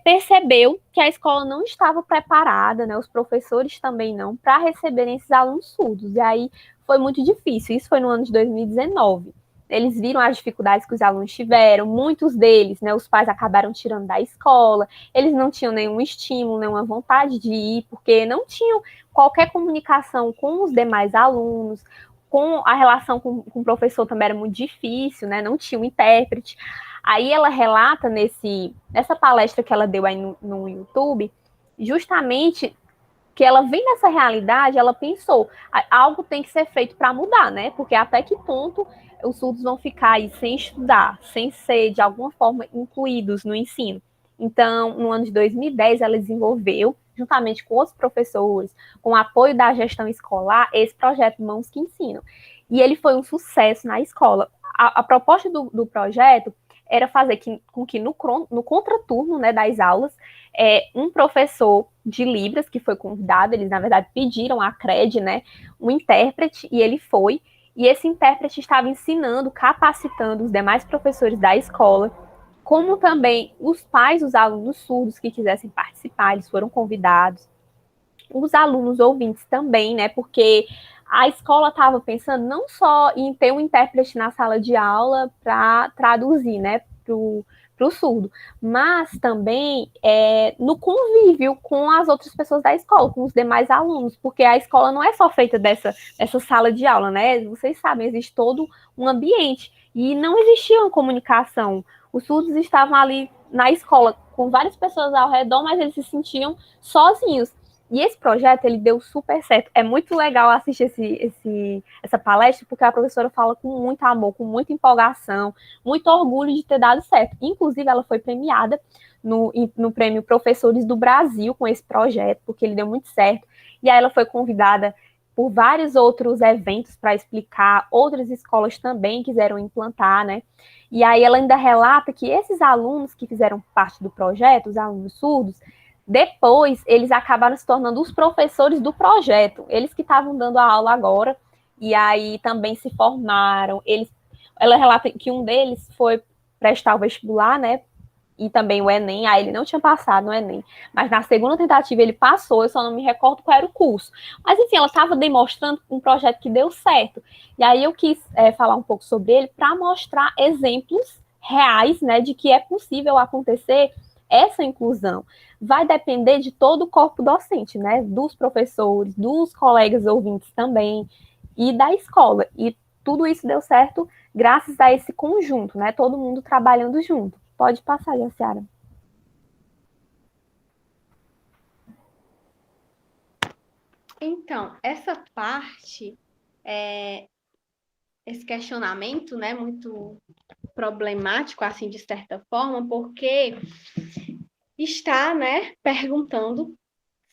percebeu que a escola não estava preparada, né, os professores também não, para receberem esses alunos surdos. E aí foi muito difícil. Isso foi no ano de 2019. Eles viram as dificuldades que os alunos tiveram, muitos deles, né, os pais acabaram tirando da escola, eles não tinham nenhum estímulo, nenhuma vontade de ir, porque não tinham qualquer comunicação com os demais alunos, com a relação com o professor também era muito difícil, né? Não tinha um intérprete. Aí ela relata nessa palestra que ela deu aí no YouTube, justamente que ela vem nessa realidade, ela pensou, algo tem que ser feito para mudar, né? Porque até que ponto os surdos vão ficar aí sem estudar, sem ser de alguma forma incluídos no ensino. Então, no ano de 2010, ela desenvolveu, juntamente com os professores, com o apoio da gestão escolar, esse projeto Mãos que Ensinam. E ele foi um sucesso na escola. A proposta do projeto era fazer com que no contraturno, né, das aulas, um professor de Libras, que foi convidado, eles na verdade pediram a CRED, né, um intérprete, e ele foi, e esse intérprete estava ensinando, capacitando os demais professores da escola, como também os pais dos alunos surdos que quisessem participar, eles foram convidados, os alunos ouvintes também, né, porque a escola estava pensando não só em ter um intérprete na sala de aula para traduzir, né, para o surdo, mas também no convívio com as outras pessoas da escola, com os demais alunos, porque a escola não é só feita dessa sala de aula, né? Vocês sabem, existe todo um ambiente e não existia uma comunicação. Os surdos estavam ali na escola com várias pessoas ao redor, mas eles se sentiam sozinhos. E esse projeto, ele deu super certo. É muito legal assistir essa palestra, porque a professora fala com muito amor, com muita empolgação, muito orgulho de ter dado certo. Inclusive, ela foi premiada no prêmio Professores do Brasil com esse projeto, porque ele deu muito certo. E aí ela foi convidada por vários outros eventos para explicar, outras escolas também quiseram implantar, né? E aí ela ainda relata que esses alunos que fizeram parte do projeto, os alunos surdos, depois, eles acabaram se tornando os professores do projeto. Eles que estavam dando a aula agora, e aí também se formaram. Ela relata que um deles foi prestar o vestibular, né? E também o Enem. Aí ele não tinha passado no Enem. Mas na segunda tentativa ele passou, eu só não me recordo qual era o curso. Mas enfim, ela estava demonstrando um projeto que deu certo. E aí eu quis falar um pouco sobre ele para mostrar exemplos reais, né? De que é possível acontecer essa inclusão. Vai depender de todo o corpo docente, né? Dos professores, dos colegas ouvintes também, e da escola. E tudo isso deu certo graças a esse conjunto, né? Todo mundo trabalhando junto. Pode passar, Jaciara. Então, essa parte, esse questionamento, né, muito problemático, assim, de certa forma, porque está, né, perguntando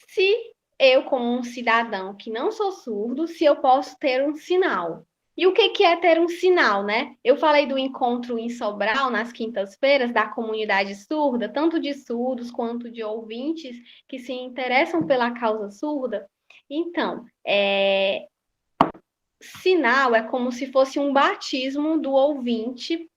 se eu, como um cidadão que não sou surdo, se eu posso ter um sinal. E o que é ter um sinal, né? Eu falei do encontro em Sobral, nas quintas-feiras, da comunidade surda, tanto de surdos quanto de ouvintes que se interessam pela causa surda. Então, sinal é como se fosse um batismo do ouvinte,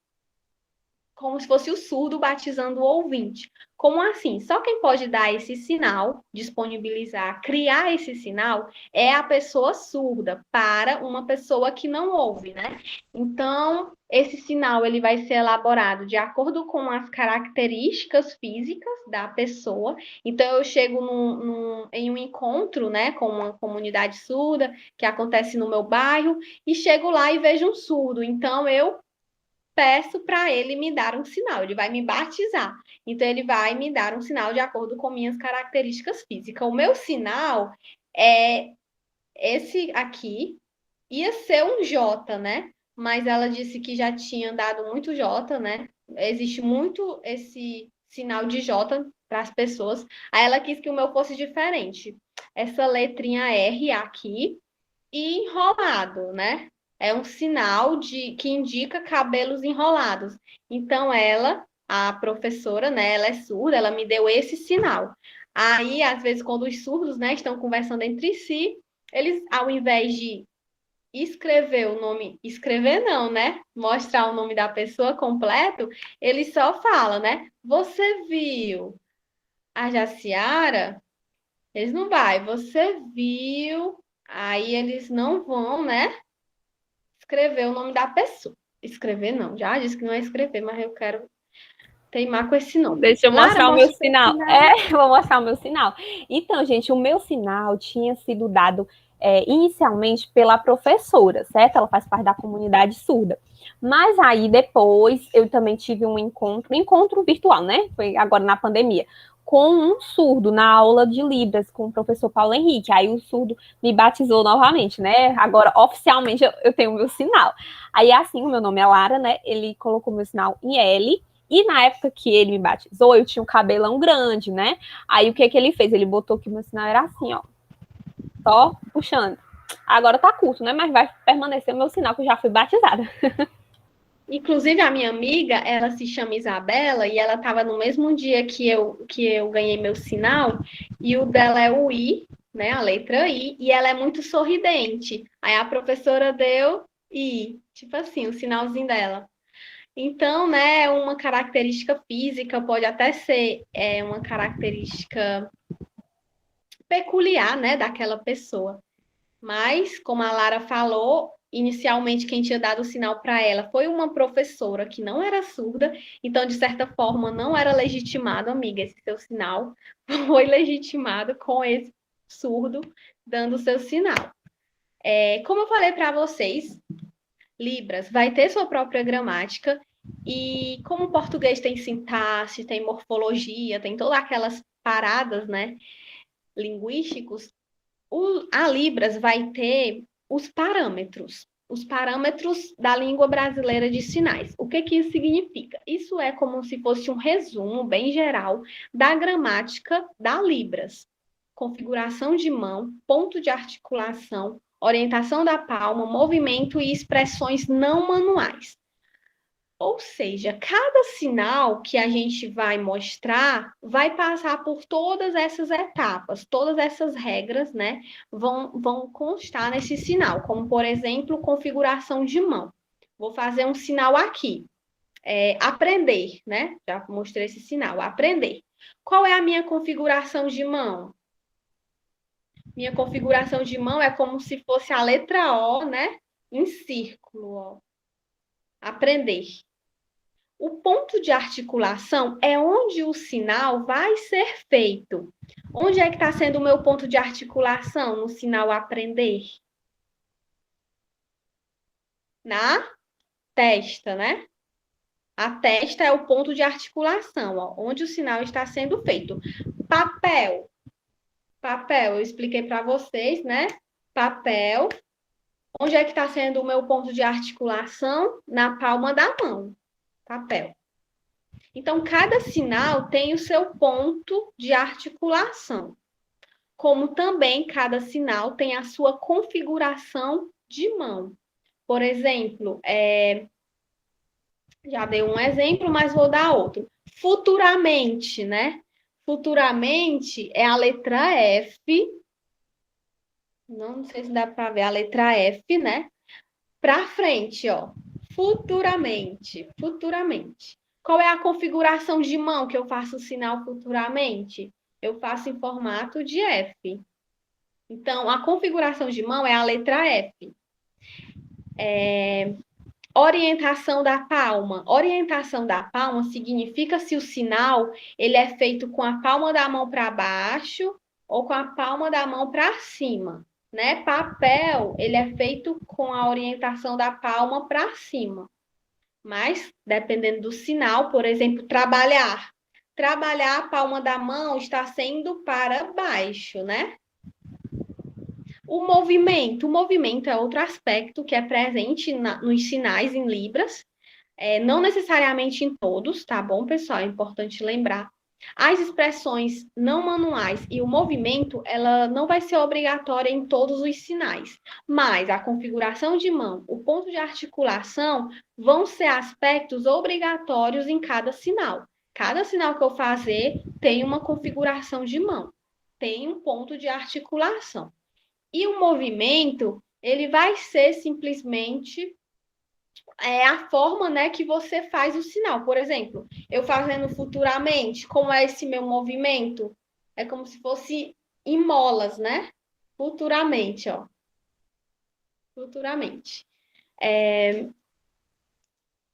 como se fosse o surdo batizando o ouvinte. Como assim? Só quem pode dar esse sinal, disponibilizar, criar esse sinal, é a pessoa surda para uma pessoa que não ouve, né? Então, esse sinal ele vai ser elaborado de acordo com as características físicas da pessoa. Então, eu chego em um encontro, né, com uma comunidade surda que acontece no meu bairro e chego lá e vejo um surdo. Então, eu peço para ele me dar um sinal, ele vai me batizar. Então, ele vai me dar um sinal de acordo com minhas características físicas. O meu sinal é esse aqui, ia ser um J, né? Mas ela disse que já tinha dado muito J, né? Existe muito esse sinal de J para as pessoas. Aí ela quis que o meu fosse diferente. Essa letrinha R aqui e enrolado, né? É um sinal que indica cabelos enrolados. Então, a professora, né, ela é surda, ela me deu esse sinal. Aí, às vezes, quando os surdos, né, estão conversando entre si, eles, ao invés de escrever o nome, escrever não, né? Mostrar o nome da pessoa completo, eles só falam, né? Você viu a Jaciara? Eles não vai. Você viu? Aí eles não vão, né? Escrever o nome da pessoa. Escrever não, já disse que não é escrever, mas eu quero teimar com esse nome. Deixa eu Lara, mostrar o meu mostra o seu sinal. sinal. Eu vou mostrar o meu sinal. Então, gente, o meu sinal tinha sido dado inicialmente pela professora, certo? Ela faz parte da comunidade surda. Mas aí depois eu também tive um encontro virtual, né? Foi agora na pandemia, com um surdo na aula de Libras com o professor Paulo Henrique. Aí o surdo me batizou novamente, né? Agora, oficialmente, eu tenho o meu sinal. Aí, assim, o meu nome é Lara, né? Ele colocou meu sinal em L. E na época que ele me batizou, eu tinha um cabelão grande, né? Aí o que ele fez? Ele botou que o meu sinal era assim, ó. Só puxando. Agora tá curto, né? Mas vai permanecer o meu sinal que eu já fui batizada. Inclusive, a minha amiga, ela se chama Isabela e ela estava no mesmo dia que eu ganhei meu sinal, e o dela é o I, né? A letra I, e ela é muito sorridente. Aí a professora deu I, tipo assim, o sinalzinho dela. Então, né, uma característica física pode até ser uma característica peculiar, né, daquela pessoa. Mas, como a Lara falou, inicialmente quem tinha dado o sinal para ela foi uma professora que não era surda, então, de certa forma, não era legitimado, amiga, esse seu sinal foi legitimado com esse surdo dando o seu sinal. Como eu falei para vocês, Libras vai ter sua própria gramática, e como o português tem sintaxe, tem morfologia, tem todas aquelas paradas, né, linguísticos, a Libras vai ter os parâmetros da língua brasileira de sinais. O que isso significa? Isso é como se fosse um resumo bem geral da gramática da Libras. Configuração de mão, ponto de articulação, orientação da palma, movimento e expressões não manuais. Ou seja, cada sinal que a gente vai mostrar vai passar por todas essas etapas, todas essas regras, né, vão constar nesse sinal, como, por exemplo, configuração de mão. Vou fazer um sinal aqui, aprender, né? Já mostrei esse sinal, aprender. Qual é a minha configuração de mão? Minha configuração de mão é como se fosse a letra O, né, em círculo, ó. Aprender. O ponto de articulação é onde o sinal vai ser feito. Onde é que está sendo o meu ponto de articulação no sinal aprender? Na testa, né? A testa é o ponto de articulação, ó, onde o sinal está sendo feito. Papel. Papel, eu expliquei para vocês, né? Papel. Onde é que está sendo o meu ponto de articulação? Na palma da mão. Papel. Então, cada sinal tem o seu ponto de articulação. como também cada sinal tem a sua configuração de mão. Por exemplo, já dei um exemplo, mas vou dar outro. Futuramente, né? Futuramente é a letra F. Não sei se dá para ver a letra F, né? Para frente, ó. Futuramente, futuramente. Qual é a configuração de mão que eu faço o sinal futuramente? Eu faço em formato de F. Então, a configuração de mão é a letra F. Orientação da palma. Orientação da palma significa se o sinal ele é feito com a palma da mão para baixo ou com a palma da mão para cima, né? Papel, ele é feito com a orientação da palma para cima. Mas, dependendo do sinal, por exemplo, trabalhar. Trabalhar, a palma da mão está sendo para baixo, né? O movimento é outro aspecto que é presente nos sinais em Libras, não necessariamente em todos, tá bom, pessoal? É importante lembrar. As expressões não manuais e o movimento, ela não vai ser obrigatória em todos os sinais, mas a configuração de mão, o ponto de articulação, vão ser aspectos obrigatórios em cada sinal. Cada sinal que eu fazer tem uma configuração de mão, tem um ponto de articulação. E o movimento, ele vai ser simplesmente a forma, né, que você faz o sinal. Por exemplo, eu fazendo futuramente, como é esse meu movimento? É como se fosse em molas, né? Futuramente, ó. Futuramente.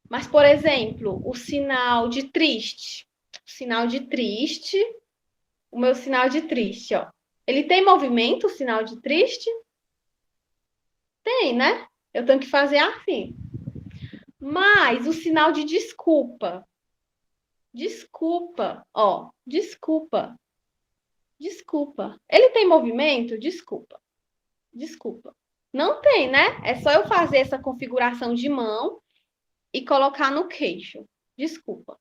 Mas, por exemplo, o sinal de triste. O sinal de triste, o meu sinal de triste, ó. Ele tem movimento, o sinal de triste? Tem, né? Eu tenho que fazer assim. Mas o sinal de desculpa. Desculpa, ó. Desculpa. Desculpa. Ele tem movimento? Desculpa. Desculpa. Não tem, né? É só eu fazer essa configuração de mão e colocar no queixo. Desculpa.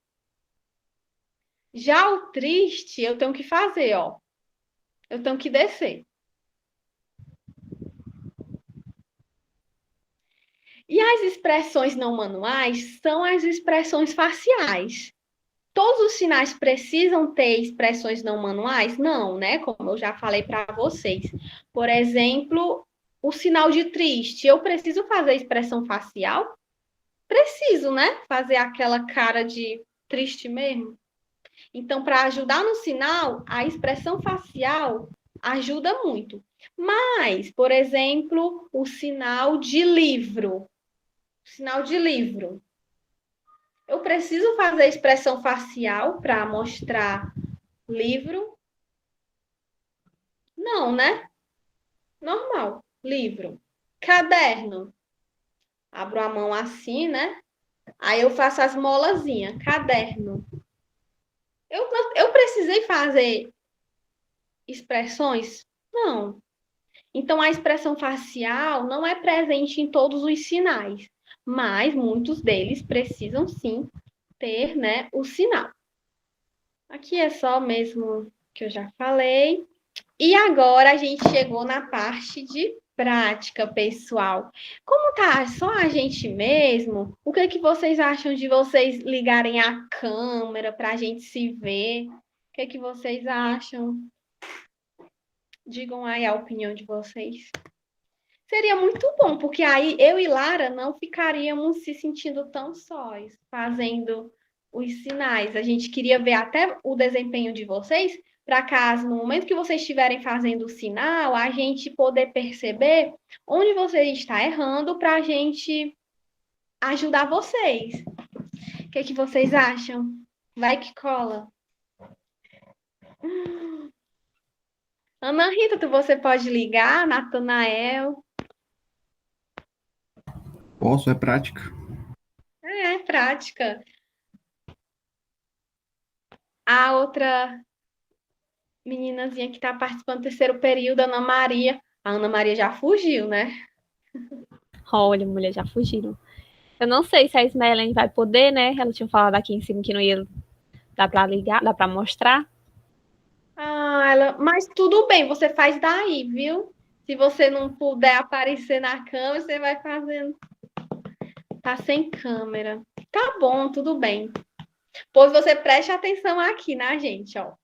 Já o triste, eu tenho que fazer, ó. Eu tenho que descer. E as expressões não manuais são as expressões faciais. Todos os sinais precisam ter expressões não manuais? Não, né? Como eu já falei para vocês. Por exemplo, o sinal de triste. Eu preciso fazer expressão facial? Preciso, né? Fazer aquela cara de triste mesmo. Então, para ajudar no sinal, a expressão facial ajuda muito. Mas, por exemplo, o sinal de livro. Sinal de livro. Eu preciso fazer expressão facial para mostrar livro? Não, né? Normal. Livro. Caderno. Abro a mão assim, né? Aí eu faço as molazinhas. Caderno. Eu precisei fazer expressões? Não. Então, a expressão facial não é presente em todos os sinais, mas muitos deles precisam sim ter, né, o sinal. Aqui é só mesmo que eu já falei. E agora a gente chegou na parte de prática, pessoal. Como tá só a gente mesmo, o que é que vocês acham de vocês ligarem a câmera para a gente se ver? O que é que vocês acham? Digam aí a opinião de vocês. Seria muito bom, porque aí eu e Lara não ficaríamos se sentindo tão sós, fazendo os sinais. A gente queria ver até o desempenho de vocês, para caso, no momento que vocês estiverem fazendo o sinal, a gente poder perceber onde você está errando para a gente ajudar vocês. O que é que vocês acham? Vai que cola. Ana Rita, você pode ligar, Natanael. Posso, é prática. É prática. A outra meninazinha que está participando do terceiro período, Ana Maria. A Ana Maria já fugiu, né? Olha, mulher, já fugiram. Eu não sei se a Ismaelene vai poder, né? Ela tinha falado aqui em cima que não ia dar para ligar, dar para mostrar. Mas tudo bem, você faz daí, viu? Se você não puder aparecer na câmera, você vai fazendo. Tá sem câmera. Tá bom, tudo bem. Pois você preste atenção aqui na gente, ó.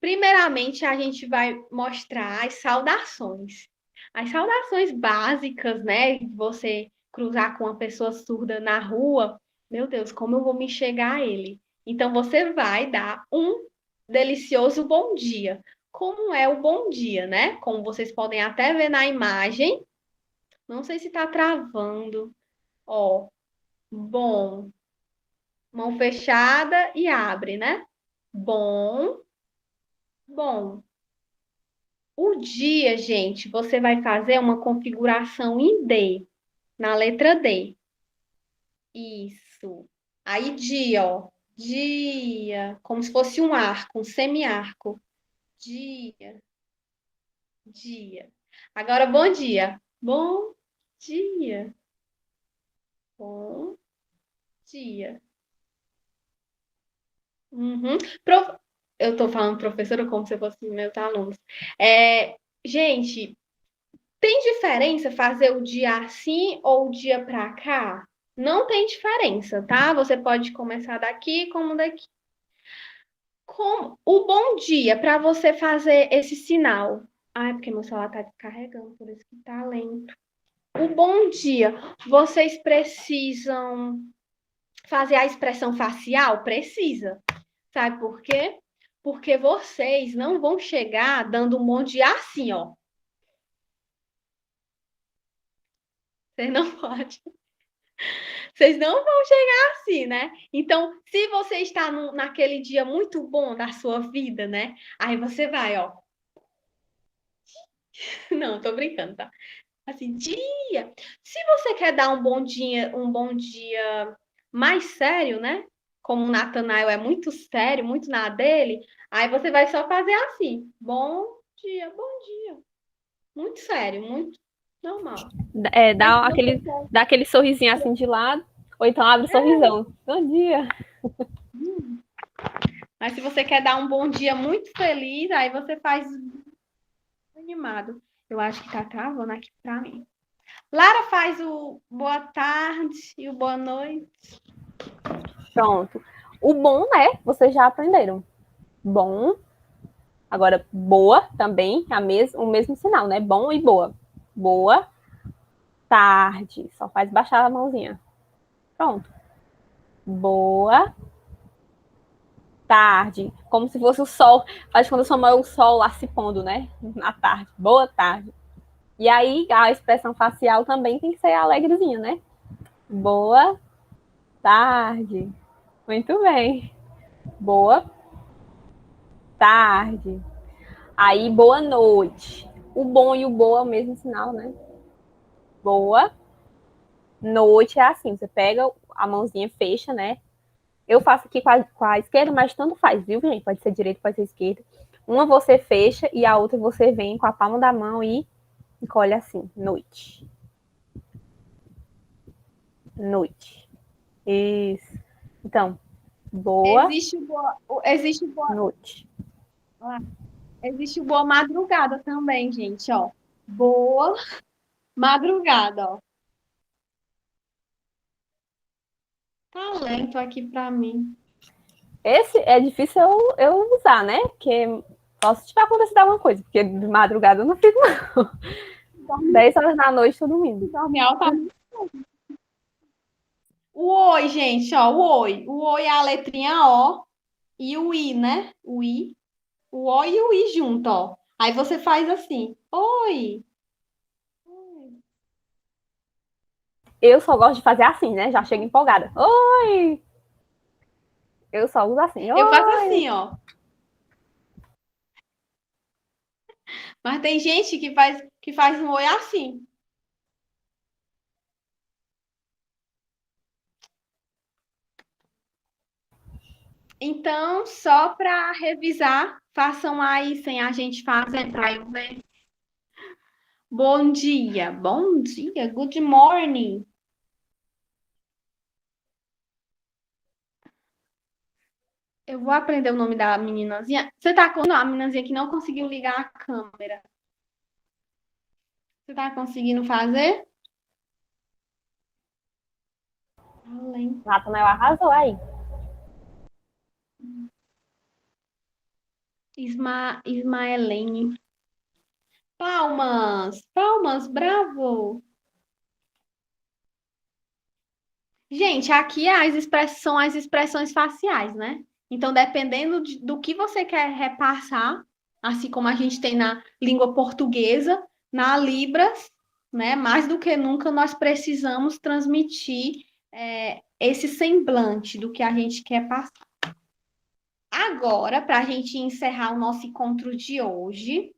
Primeiramente, a gente vai mostrar as saudações. As saudações básicas, né? Você cruzar com uma pessoa surda na rua. Meu Deus, como eu vou me chegar a ele? Então, você vai dar um delicioso bom dia. Como é o bom dia, né? Como vocês podem até ver na imagem. Não sei se tá travando. Ó, bom. Mão fechada e abre, né? Bom, bom. O dia, gente, você vai fazer uma configuração em D, na letra D. Isso. Aí, dia, ó. Dia, como se fosse um arco, um semiarco. Dia, dia. Agora, bom dia. Bom dia. Bom dia. Uhum. Eu tô falando professora como se fosse meus alunos. Gente, tem diferença fazer o dia assim ou o dia para cá? Não tem diferença, tá? Você pode começar daqui como daqui. Como o bom dia para você fazer esse sinal. Ah, é porque meu celular tá descarregando, por isso que tá lento. O bom dia, vocês precisam fazer a expressão facial? Precisa. Sabe por quê? Porque vocês não vão chegar dando um bom dia assim, ó. Vocês não podem. Vocês não vão chegar assim, né? Então, se você está naquele dia muito bom da sua vida, né? Aí você vai, ó. Não, tô brincando, tá? Assim, dia. Se você quer dar um bom dia mais sério, né? Como o Nathanael é muito sério, muito na dele, aí você vai só fazer assim. Bom dia. Muito sério, muito normal. Mas se você quer Dá aquele sorrisinho assim de lado, ou então abre o sorrisão. Bom dia. Mas se você quer dar um bom dia muito feliz, aí você faz animado. Eu acho que tá travando aqui pra mim. Lara faz o boa tarde e o boa noite. Pronto. O bom, né? Vocês já aprenderam. Bom. Agora, boa também, o mesmo sinal, né? Bom e boa. Boa tarde. Só faz baixar a mãozinha. Pronto. Boa tarde. Como se fosse o sol. Faz quando sua mão é o sol lá se pondo, né? Na tarde. Boa tarde. E aí, a expressão facial também tem que ser alegrezinha, né? Boa tarde. Muito bem. Boa tarde. Aí, boa noite. O bom e o boa é o mesmo sinal, né? Boa noite é assim, você pega a mãozinha, fecha, né? Eu faço aqui com a esquerda, mas tanto faz, viu, gente? Pode ser direita, pode ser esquerda. Uma você fecha e a outra você vem com a palma da mão e encolhe assim, noite. Noite. Isso. Então, boa Existe o boa, noite. existe o boa madrugada também, gente, ó. Boa madrugada, ó. Tá lento aqui pra mim. Esse é difícil eu usar, né? Porque só se tiver acontecido alguma coisa, porque de madrugada eu não fico, não. 10 horas da noite, tô dormindo. Dorme alta. O oi, gente, ó, o oi. O oi é a letrinha O e o I, né? O I. O O e o I junto, ó. Aí você faz assim. Oi. Eu só gosto de fazer assim, né? Já chego empolgada. Oi! Eu só uso assim. Oi! Eu faço assim, ó. Mas tem gente que faz um oi assim. Então, só para revisar, façam aí sem a gente fazer para eu ver. Bom dia, good morning. Eu vou aprender o nome da meninazinha. Você tá com a meninazinha que não conseguiu ligar a câmera. Você tá conseguindo fazer? Além. Natanael arrasou aí. Ismaelene. Palmas, palmas, bravo. Gente, aqui são as expressões faciais, né? Então, dependendo do que você quer repassar, assim como a gente tem na língua portuguesa, na Libras, né? Mais do que nunca, nós precisamos transmitir esse semblante do que a gente quer passar. Agora, para a gente encerrar o nosso encontro de hoje,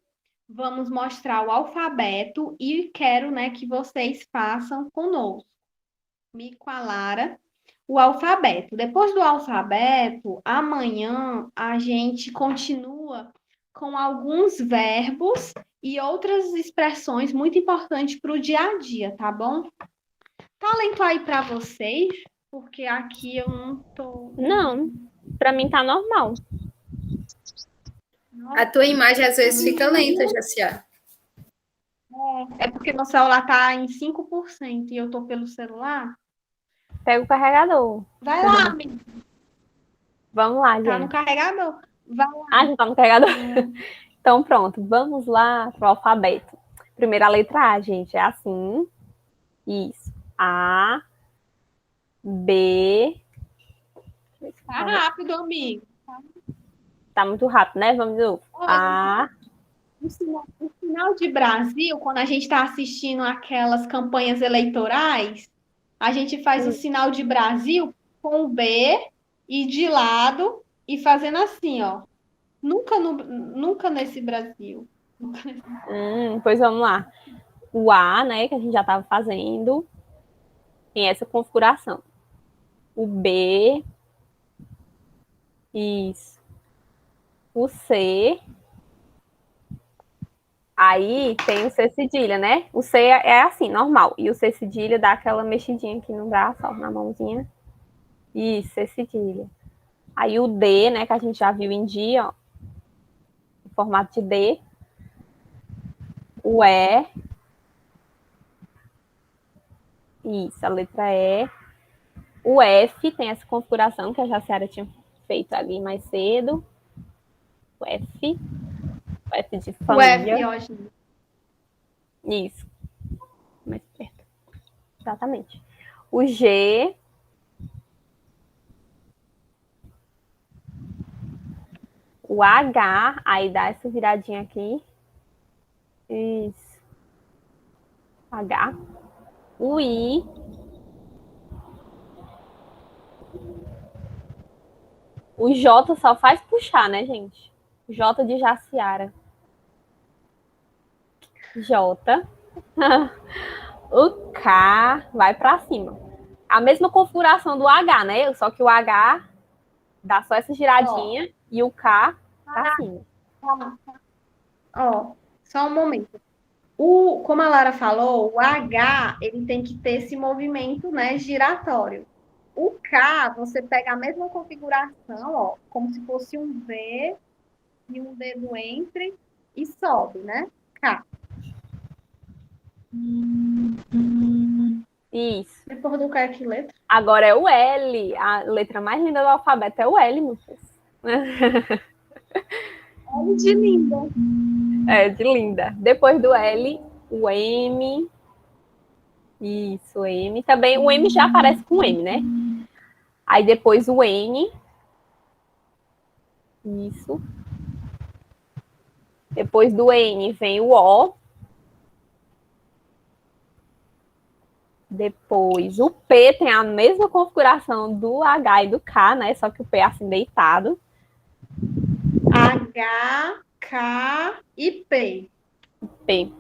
vamos mostrar o alfabeto e quero, né, que vocês façam conosco. Me com a Lara, o alfabeto. Depois do alfabeto, amanhã a gente continua com alguns verbos e outras expressões muito importantes para o dia a dia, tá bom? Talento aí para vocês, porque aqui eu não tô. Não, pra mim tá normal. A tua imagem às vezes fica lenta, Jaciara. É porque meu celular tá em 5% e eu tô pelo celular. Pega o carregador. Vai lá, amigo. Vamos lá, Tá no gente. carregador. Vai lá. Ah, já tá no carregador? Então, pronto. Vamos lá pro alfabeto. Primeira letra A, gente. É assim. Isso. A, B. Tá rápido, amigo. Tá muito rápido, né? Vamos de novo. A. No final de Brasil, quando a gente está assistindo aquelas campanhas eleitorais, a gente faz o sinal de Brasil com o B e de lado e fazendo assim, ó. Nunca nesse Brasil. Pois vamos lá. O A, né? Que a gente já estava fazendo. Tem essa configuração. O B. Isso. O C. Aí tem o C cedilha, né? O C é assim, normal. E o C cedilha dá aquela mexidinha aqui no braço, ó, na mãozinha. Isso, C cedilha. Aí o D, né, que a gente já viu em dia, ó, em formato de D. O E. Isso, a letra E. O F tem essa configuração que a Jaciara tinha feito ali mais cedo. O F. O F de família. O F, ó, Isso. Mais perto. Exatamente. O G. O H. Aí dá essa viradinha aqui. Isso. H. O I. O J só faz puxar, né, gente? J de Jaciara. J. O K vai para cima. A mesma configuração do H, né? Só que o H dá só essa giradinha e o K para cima. Ó, só um momento. Como a Lara falou, o H ele tem que ter esse movimento, né, giratório. O K, você pega a mesma configuração, ó, como se fosse um V e um dedo entre e sobe, né? K. Isso. Depois do K, que letra? Agora é o L. A letra mais linda do alfabeto é o L, meu filho. L de linda. É, de linda. Depois do L, o M. Isso, o M. Também o M já aparece com M, né? Aí depois o N. Isso. Depois do N vem o O. Depois o P tem a mesma configuração do H e do K, né? Só que o P é assim deitado. H, K e P. P.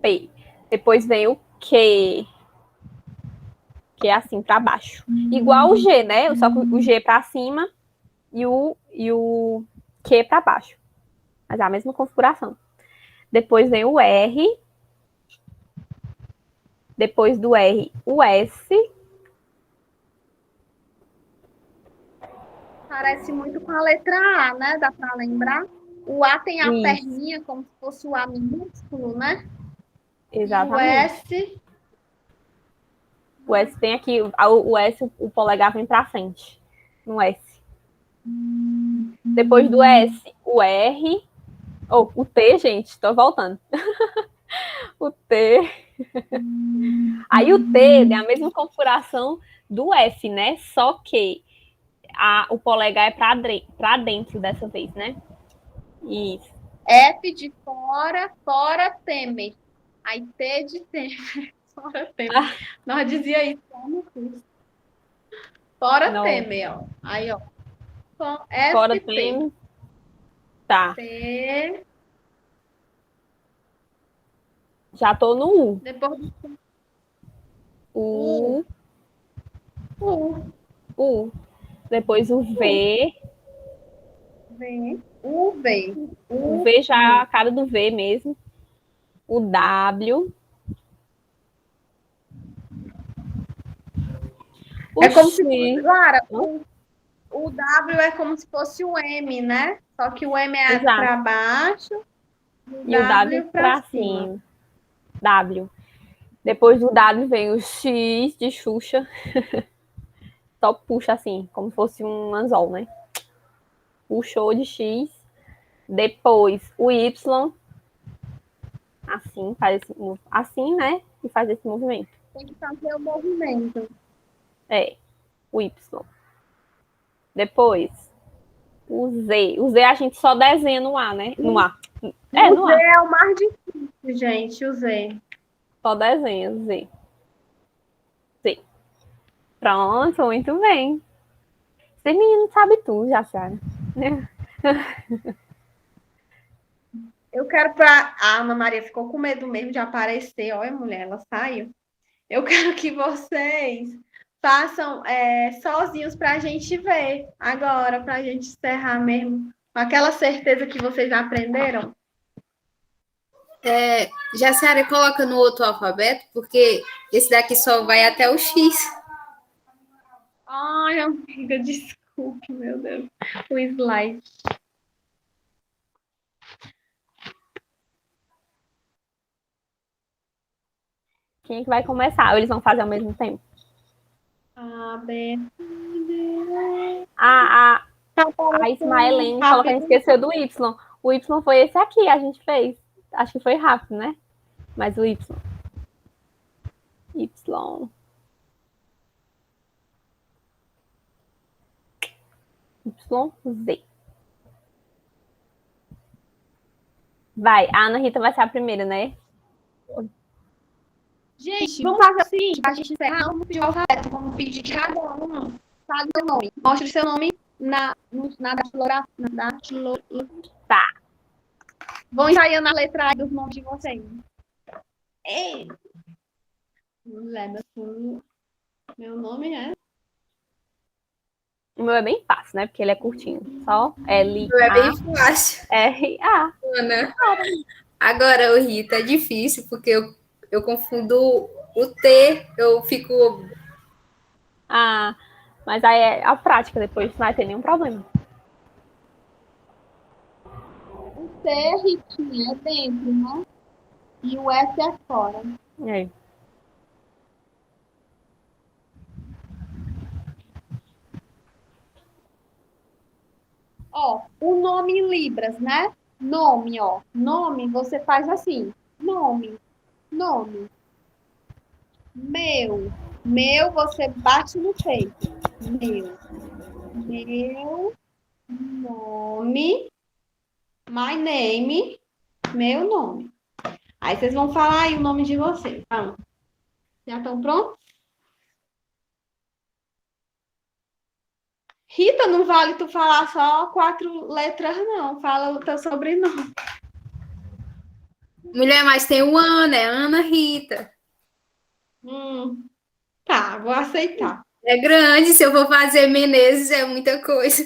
P. Depois vem o Q. Que é assim para baixo. Igual o G, né? Só que o G para cima e o Q para baixo. Mas é a mesma configuração. Depois vem o R. Depois do R, o S. Parece muito com a letra A, né? Dá para lembrar? O A tem a Isso. perninha como se fosse o A minúsculo, né? E o Exatamente. S, O S tem aqui, o S, o polegar vem para frente, no S. Depois do S, o R, ou o T, gente, estou voltando. O T. Aí o T é a mesma configuração do F, né? Só que o polegar é para dentro dessa vez, né? Isso. F de fora, fora Temer. Aí T de Temer, fora Temer. Nós dizia isso lá no curso. Fora Não. Temer, ó. Aí, ó. Fora ST. tem. Tá. T. Já tô no U. Depois do U. U. U. Depois o V. V. U, V. O V já é a cara do V mesmo. O W. O É como X. se fosse, Lara, o W é como se fosse o M, né? Só que o M é Exato. para baixo E o W para para cima. cima. W. Depois do W vem o X de Xuxa. Só puxa assim, como se fosse um anzol, né? Puxou de X. Depois o Y. Assim, faz esse, assim, né? E faz esse movimento. Tem que fazer o movimento. É, o Y. Depois, o Z. O Z a gente só desenha no A, né? No A. É, no O Z A. é o mais difícil, gente, o Z. Só desenha o Z. Z. Pronto, muito bem. Esse menino sabe tudo, já sabe. Eu quero para a Ana Maria ficou com medo mesmo de aparecer. Olha, mulher, ela saiu. Eu quero que vocês façam sozinhos para a gente ver agora, para a gente encerrar mesmo. Com aquela certeza que vocês aprenderam. Jaciara, coloca no outro alfabeto, porque esse daqui só vai até o X. Ai, amiga, desculpe, meu Deus. O slide. Quem é que vai começar? Ou eles vão fazer ao mesmo tempo? A, B, A Ismaelene falou que a gente esqueceu do Y. O Y foi esse aqui, a gente fez. Acho que foi rápido, né? Mas o Y. Y. Z. Vai, a Ana Rita vai ser a primeira, né? Gente, vamos fazer assim, para a gente encerrar, vamos pedir o alfabeto, vamos pedir cada um, fale seu nome. Mostre o seu nome na datilografia. Tá. Vão ensaiando a letra dos nomes de vocês. Ei! Meu nome é... O meu é bem fácil, né? Porque ele é curtinho. Só L. É bem fácil. R. A. Ana. Agora, o Rita, é difícil, porque eu confundo o T, eu fico. Mas aí é a prática, depois não vai ter nenhum problema. O T é Ritinha, é dentro, né? E o S é fora. É. Ó, o nome em Libras, né? Nome, ó. Nome, você faz assim. Nome. Meu. Meu, você bate no peito. Meu. Meu nome. My name. Meu nome. Aí vocês vão falar aí o nome de vocês. Tá? Já estão prontos? Rita, não vale tu falar só 4 letras, não. Fala o teu sobrenome. Mulher, mas tem o Ana, é Ana Rita. Tá, vou aceitar. É grande, se eu for fazer Menezes, é muita coisa.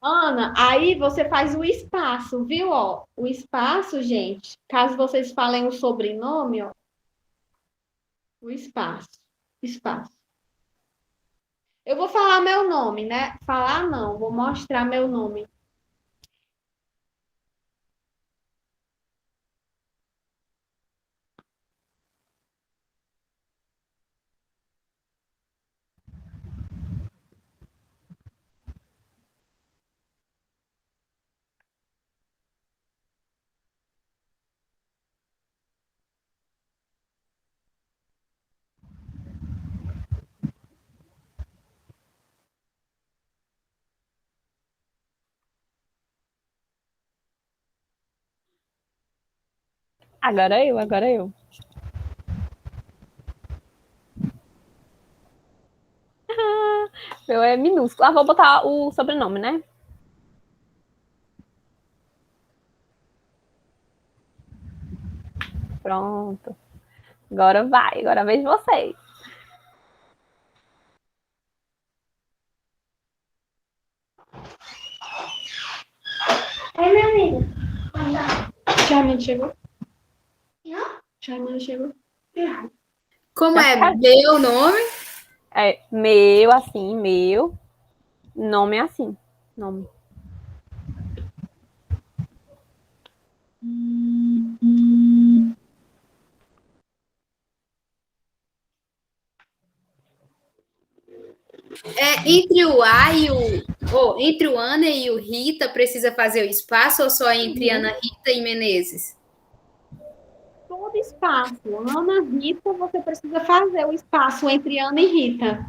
Ana, aí você faz o espaço, viu? Ó, o espaço, gente, caso vocês falem o sobrenome, ó. O espaço. Eu vou falar meu nome, né? Falar não, vou mostrar meu nome. Agora eu. Meu é minúsculo. Ah, vou botar o sobrenome, né? Pronto. Agora vai. Agora vejo vocês. Oi, meu amigo. Charmander chegou? Charmander chegou? Como é meu nome? É meu, assim, meu. Nome é assim. Nome. Entre o A e entre o Ana e o Rita precisa fazer o espaço ou só entre Ana Rita e Menezes? Todo espaço. Ana, Rita, você precisa fazer o espaço entre Ana e Rita.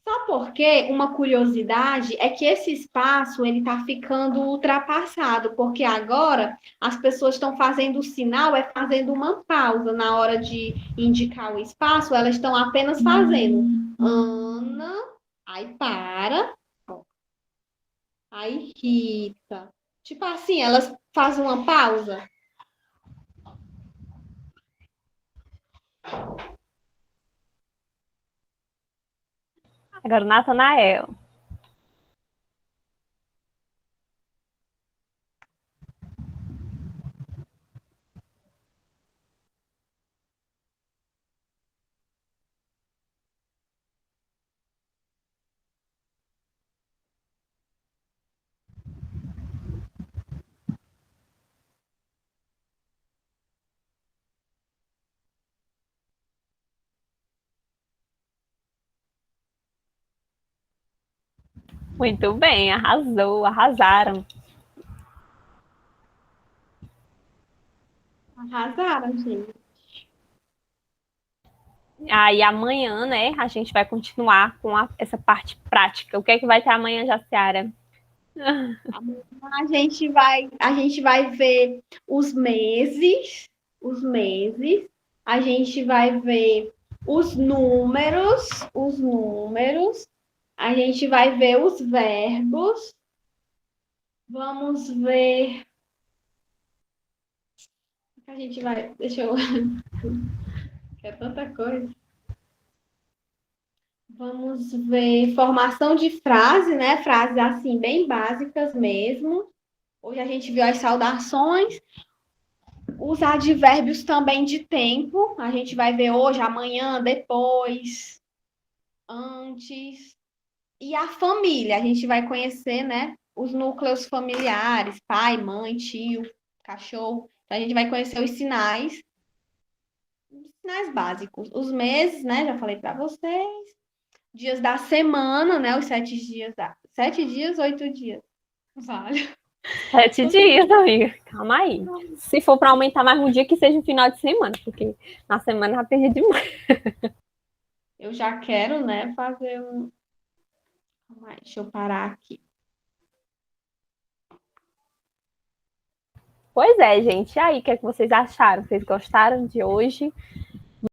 Só porque uma curiosidade é que esse espaço ele está ficando ultrapassado, porque agora as pessoas estão fazendo o sinal, fazendo uma pausa na hora de indicar o espaço, elas estão apenas fazendo Ana, aí para, aí Rita. Tipo assim, elas fazem uma pausa. Agora o Natanael. Muito bem, arrasou, arrasaram. Arrasaram, gente. Aí amanhã, né, a gente vai continuar com essa parte prática. O que é que vai ter amanhã, Jaciara? A gente vai ver os meses, a gente vai ver os números, a gente vai ver os verbos, vamos ver, a gente vai, deixa eu, é tanta coisa. Vamos ver formação de frase, né? Frases assim bem básicas mesmo. Hoje a gente viu as saudações. Os advérbios também de tempo, a gente vai ver hoje, amanhã, depois, antes. E a família, a gente vai conhecer, né, os núcleos familiares, pai, mãe, tio, cachorro. Então, a gente vai conhecer os sinais básicos. Os meses, né, já falei para vocês. Dias da semana, né, os 7 dias, 7 dias, 8 dias. Vale. 7 dias, amiga. Calma aí. Se for para aumentar mais um dia, que seja um final de semana, porque na semana já tem demais. Eu já quero, né, fazer um. Deixa eu parar aqui. Pois é, gente. E aí, o que é que vocês acharam? Vocês gostaram de hoje?